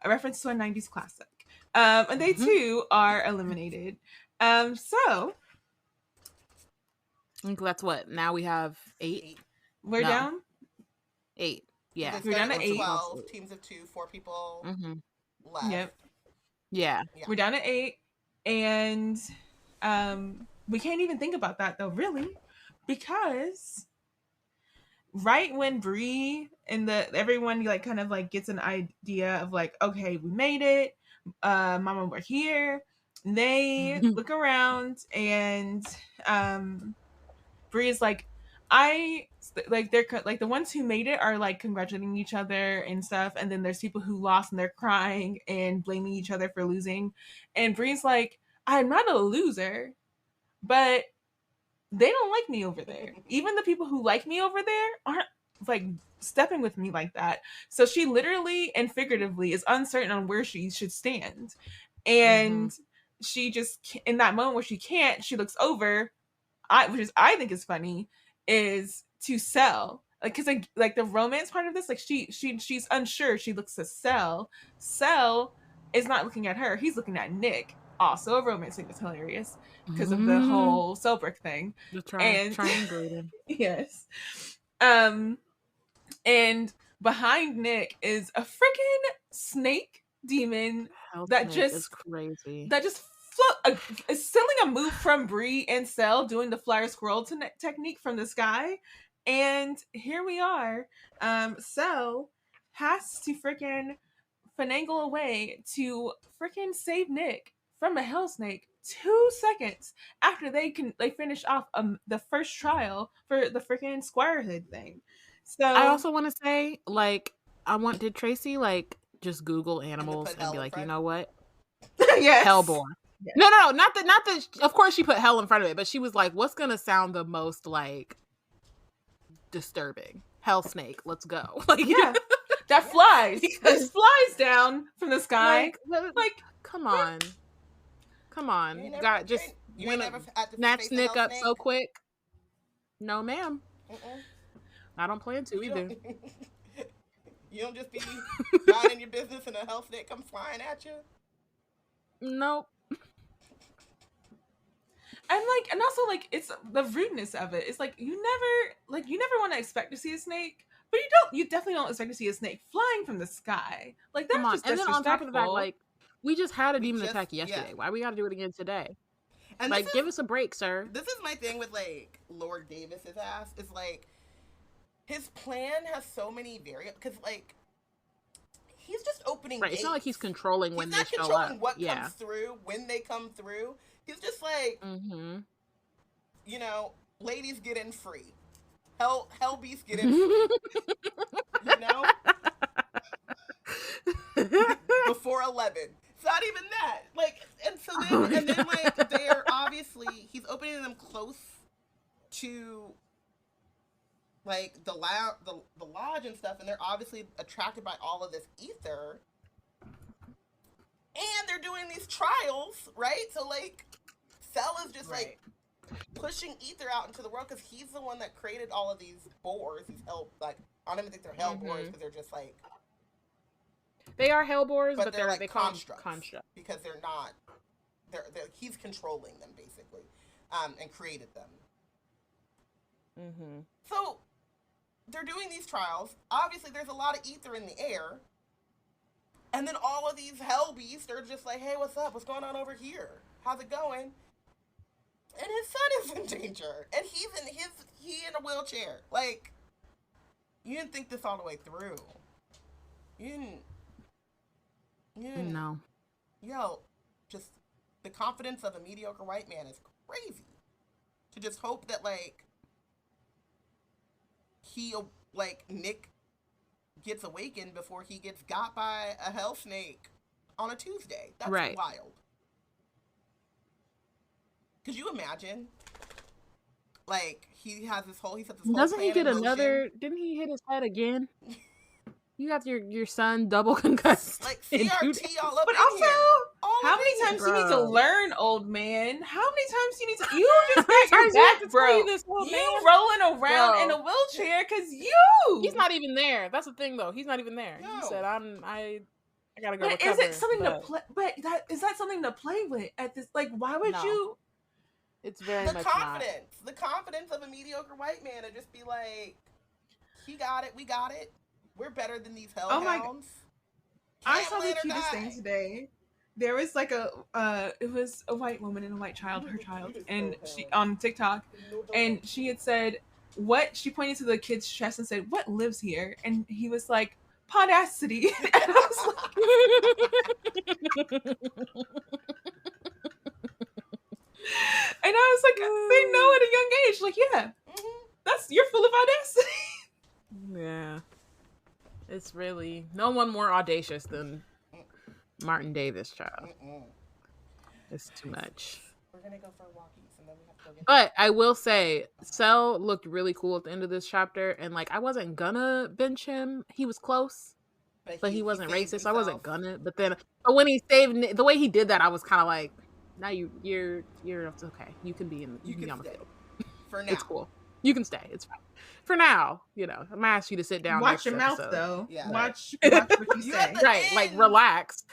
A reference to a 90s classic. And they too are eliminated. So I think that's what. Now we have 8. We're down 8. Yeah, we're down to 8. 12 teams of 2, 4 people left. Yep. Yeah, we're down to 8, and we can't even think about that though, really, because right when Bree and everyone like kind of like gets an idea of like, okay, we made it, Mama, we're here. They look around and Bree is like, they're like the ones who made it are like congratulating each other and stuff, and then there's people who lost and they're crying and blaming each other for losing, and Bree's like, I'm not a loser, but they don't like me over there. Even the people who like me over there aren't like stepping with me like that. So she literally and figuratively is uncertain on where she should stand, and she just in that moment where she can't, she looks over. Which I think is funny, is to Cell, like, because like the romance part of this, like she's unsure. She looks to Cell. Cell is not looking at her. He's looking at Nick. Also, a romance thing that's hilarious because of the whole Cellbrick thing. Triangulated. Yes. And behind Nick is a freaking snake demon that just crazy. That just is stealing a move from Bree and Cell doing the flyer squirrel technique from the sky. And here we are. Cell has to freaking finagle a way to freaking save Nick from a hell snake 2 seconds after they finish off the first trial for the freaking Squirehood thing. So I also want to say, like, did Tracy like just Google animals and be like, you know what? Yes. Hellborn. Yes. No, not that. Of course, she put hell in front of it, but she was like, "What's gonna sound the most like disturbing? Hell snake. Let's go." Like, yeah, that flies. It flies down from the sky. Like, come on. God, just snatch Nick up so quick. No, ma'am. I don't plan to either. You don't just be minding your business and a hell snake comes flying at you. Nope. And also like it's the rudeness of it. It's like you never want to expect to see a snake, but you definitely don't expect to see a snake flying from the sky. Like that's just disrespectful. And then on top of the fact, like we just had a demon attack yesterday. Yeah. Why we got to do it again today? And like, give us a break, sir. This is my thing with like Lord Davis's ass. Is like his plan has so many variants because like he's just opening. Right, gates. It's not like he's controlling when they show up. He's not controlling what comes through when they come through. He's just like, you know, ladies get in free. Hell beasts get in free. You know? Before 11. It's not even that. Like, and then like they're obviously he's opening them close to like the lodge and stuff, and they're obviously attracted by all of this ether. And they're doing these trials, right? So like Cell is just like pushing ether out into the world because he's the one that created all of these boars, these hell, like I don't even think they're hell boars because they're just like They are Hellbores, but they're like they call them constructs constructs. because they're not. He's controlling them basically, and created them. Mm-hmm. So they're doing these trials. Obviously, there's a lot of ether in the air. And then all of these hell beasts are just like, hey, what's up? What's going on over here? How's it going? And his son is in danger. And he in a wheelchair. Like, you didn't think this all the way through. You didn't. No. Yo, just the confidence of a mediocre white man is crazy. To just hope that, like, Nick gets awakened before he gets got by a hell snake on a Tuesday. That's right. Wild. Could you imagine? Like, he set this whole Doesn't he plan get in another? motion. Didn't he hit his head again? You got your son double concussed. Like CRT all up but in also, here. how many times do you need to learn, old man? How many times do you need to? You just got your back, bro. You rolling around in a wheelchair because He's not even there. That's the thing, though. He's not even there. No. He said, I gotta go. But recover, is it something to play? But is that something to play with at this? Like, why would you? It's very much confidence. The confidence of a mediocre white man to just be like, he got it, we got it. We're better than these hellhounds. I saw the cutest thing today. There was like it was a white woman and a white child, her child, and she on TikTok, and she had said, "What?" She pointed to the kid's chest and said, "What lives here?" And he was like, "Podacity." And I was like, they know at a young age, like, yeah, you're full of audacity. Yeah. It's really no one more audacious than Martin Davis, child. It's too much. We're gonna go for walkies, and then we have to go get. But I will say, Cell looked really cool at the end of this chapter, and like I wasn't gonna bench him. He was close, but he wasn't racist. Himself. I wasn't gonna. But when he saved the way he did that, I was kind of like, now you're okay. You can be on the field For now. It's cool. You can stay. It's fine. For now, I'm gonna ask you to sit down. Watch your mouth, episode. though. Yeah. Watch what you say. Right, like relax.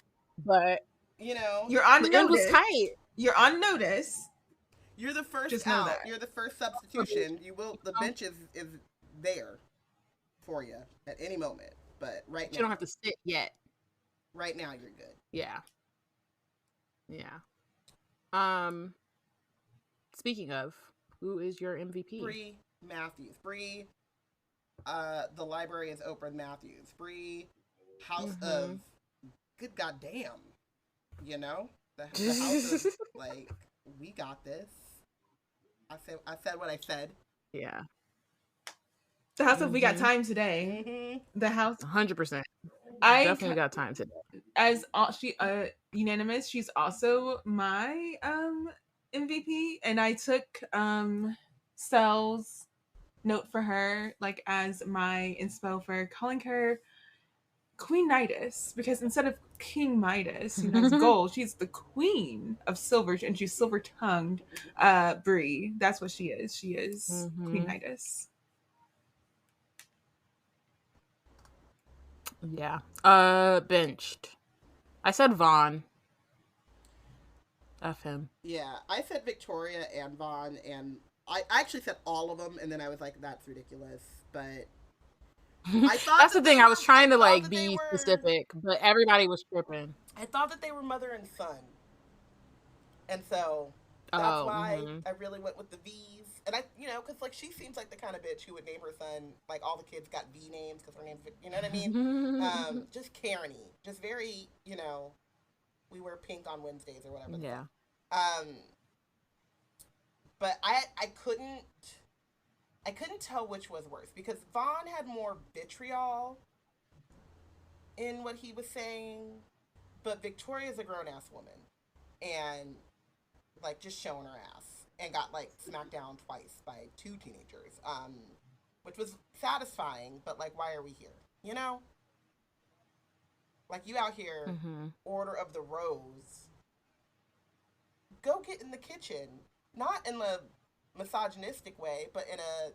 But you're on notice. It was tight. You're on notice. You're the first Just out. know that. You're the first substitution. The bench is there for you at any moment. But now you don't have to sit yet. Right now, you're good. Yeah. Speaking of, who is your MVP? Bree Matthews. Bree, the library is Oprah Matthews. Bree, house of good goddamn. The house of like, we got this. I said what I said. Yeah. The house of we got time today. The house 100%. I definitely got time today. As unanimous, she's also my MVP, and I took Cell's note for her like as my inspo for calling her Queen Midas, because instead of King Midas, who has gold, she's the queen of silver, and she's silver-tongued. Bree, that's what she is. She is Queen Midas. Yeah. Benched. I said Vaughn. F him. Yeah, I said Victoria and Vaughn, and I actually said all of them, and then I was like, that's ridiculous, but I thought that's the thing. I was trying to like be specific, but everybody was tripping. I thought that they were mother and son, and so that's why I really went with the V's. And because like she seems like the kind of bitch who would name her son like all the kids got V names because her name's, you know what I mean? Just Karen-y, just very, we wear pink on Wednesdays or whatever. Yeah. But I couldn't tell which was worse, because Vaughn had more vitriol in what he was saying, but Victoria's a grown-ass woman, and, like, just showing her ass, and got, like, smacked down twice by 2 teenagers, which was satisfying, but, like, why are we here, Like, you out here, Order of the Rose, go get in the kitchen, not in the misogynistic way, but in a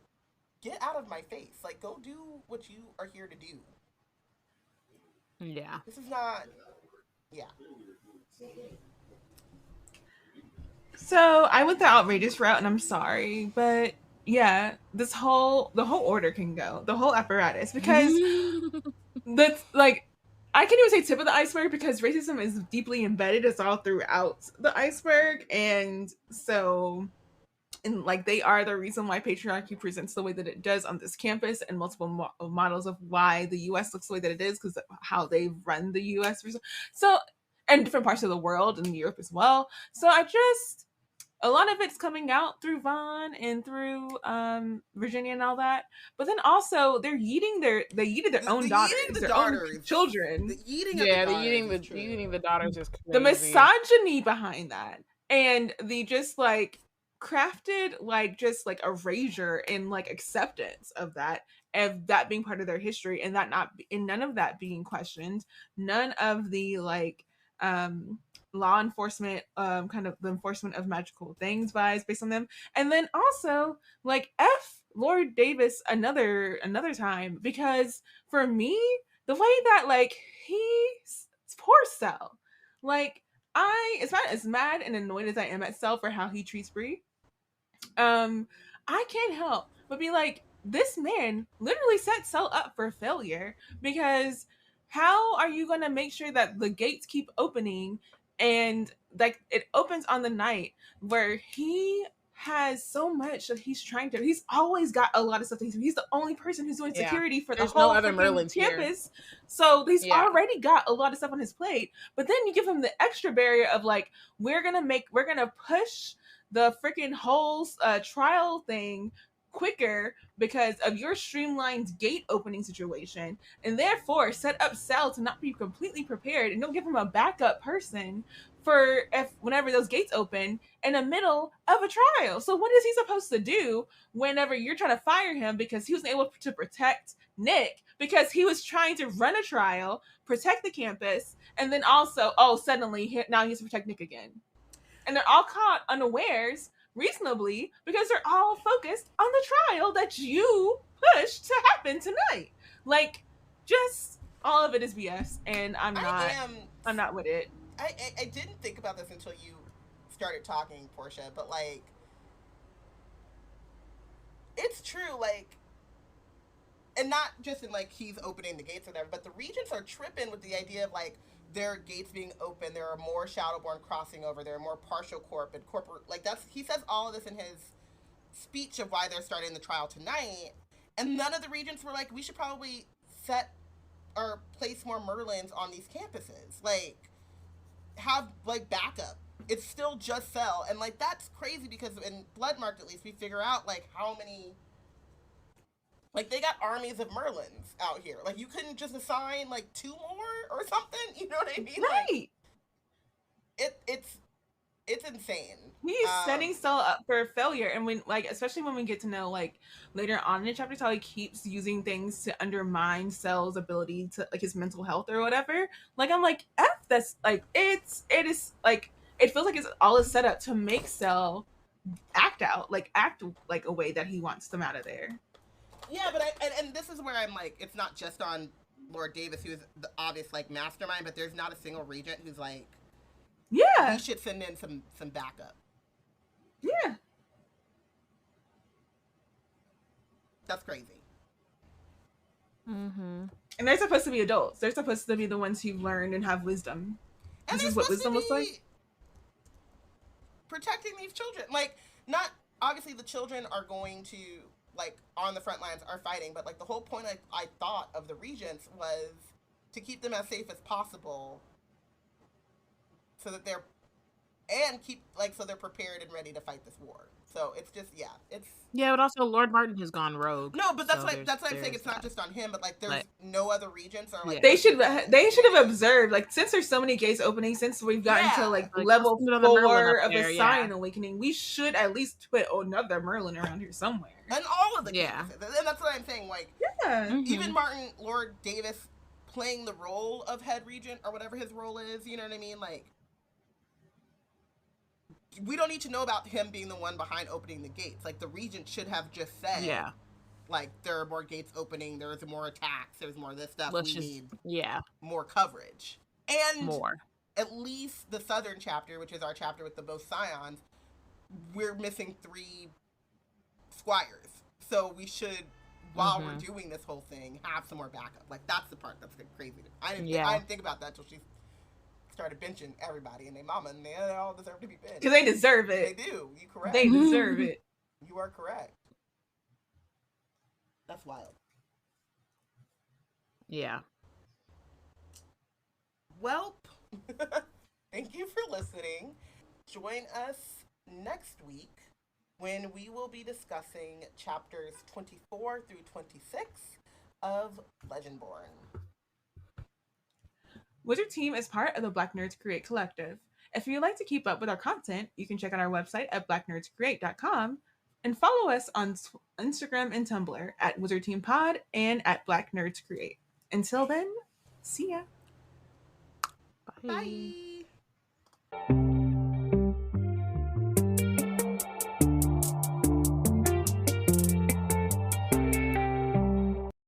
get out of my face. Like, go do what you are here to do. Yeah. This is not. Yeah. So I went the outrageous route, and I'm sorry, but yeah, the whole order can go, the whole apparatus, because that's like, I can even say tip of the iceberg because racism is deeply embedded. It's all throughout the iceberg, and so, and like, they are the reason why patriarchy presents the way that it does on this campus, and multiple models of why the U.S. looks the way that it is because of how they run the U.S. So, and different parts of the world and Europe as well. So I just, a lot of it's coming out through Vaughn and through Virginia and all that. But then also they're yeeting their own daughters, their own children. The eating yeah, of the the daughters eating the daughters is crazy. The misogyny behind that, and the just like crafted like just like erasure and like acceptance of that being part of their history, and that not, and none of that being questioned, none of the like law enforcement, kind of the enforcement of magical things vibes based on them. And then also like F Lord Davis another time, because for me, the way that like he's poor Cell, like, I, as mad and annoyed as I am at Cell for how he treats Bree, I can't help but be like, this man literally set Cell up for failure, because how are you going to make sure that the gates keep opening, and like it opens on the night where he has so much that he's trying to, he's always got a lot of stuff he's the only person who's doing security for the whole other Merlins campus here. So he's already got a lot of stuff on his plate, but then you give him the extra barrier of like, we're gonna push the freaking whole trial thing quicker because of your streamlined gate opening situation, and therefore set up Cell to not be completely prepared, and don't give him a backup person for if whenever those gates open in the middle of a trial. So what is he supposed to do whenever you're trying to fire him because he was able to protect Nick, because he was trying to run a trial, protect the campus, and then also, suddenly now he has to protect Nick again. And they're all caught unawares reasonably because they're all focused on the trial that you pushed to happen tonight. Like, just all of it is BS, and I'm not with it. I didn't think about this until you started talking, Porshèa, but like, it's true, like, and not just in like he's opening the gates or whatever, but the regents are tripping with the idea of like their gates being open, there are more Shadowborn crossing over, there are more partial corp and corporate, like, that's, he says all of this in his speech of why they're starting the trial tonight, and none of the regents were like, we should probably set or place more Merlins on these campuses, like, have like backup. It's still just Cell, and like, that's crazy because in Bloodmarked at least we figure out like how many, like, they got armies of Merlins out here. Like, you couldn't just assign like 2 more or something. You know what I mean? Right. Like, it's insane. He's setting Cell up for failure, and when, like, especially when we get to know like later on in the chapters how he keeps using things to undermine Cell's ability to like his mental health or whatever. Like, I'm like, that's like, it is like, it feels like it's all is set up to make Cell act like a way that he wants them out of there. Yeah, but and this is where I'm like, it's not just on Lord Davis, who's the obvious like mastermind, but there's not a single regent who's like, yeah, we should send in some backup. Yeah, that's crazy. Mm-hmm. And they're supposed to be adults. They're supposed to be the ones who learn and have wisdom. And this is what wisdom looks like. Protecting these children, like, not obviously the children are going to like on the front lines are fighting, but like the whole point I thought of the regents was to keep them as safe as possible, so that they're prepared and ready to fight this war. So it's just, but also Lord Martin has gone rogue. No, but that's what I'm saying. It's not just on him, but like there's no other regents or like they should have observed, like, since there's so many gates opening, since we've gotten to like level 4 of the Scion Awakening, we should at least put another Merlin around here somewhere. And all of the campuses. And that's what I'm saying. Like, even Martin Lord Davis playing the role of head regent or whatever his role is, you know what I mean? Like, we don't need to know about him being the one behind opening the gates. Like, the regent should have just said, like, there are more gates opening, there's more attacks, there's more of this stuff. Let's need more coverage. And at least the Southern chapter, which is our chapter with the both Scions, we're missing 3 squires. So we should, while we're doing this whole thing, have some more backup. Like, that's the part that's crazy. I didn't think about that until she started benching everybody and their mama, and they all deserve to be benched. Because they deserve it. They do. You correct. They deserve it. You are correct. That's wild. Yeah. Well, thank you for listening. Join us next week when we will be discussing chapters 24 through 26 of Legendborn. Wizard Team is part of the Black Nerds Create Collective. If you'd like to keep up with our content, you can check out our website at blacknerdscreate.com and follow us on Instagram and Tumblr at Wizard Team Pod and at Black Nerds Create. Until then, see ya. Bye. Bye.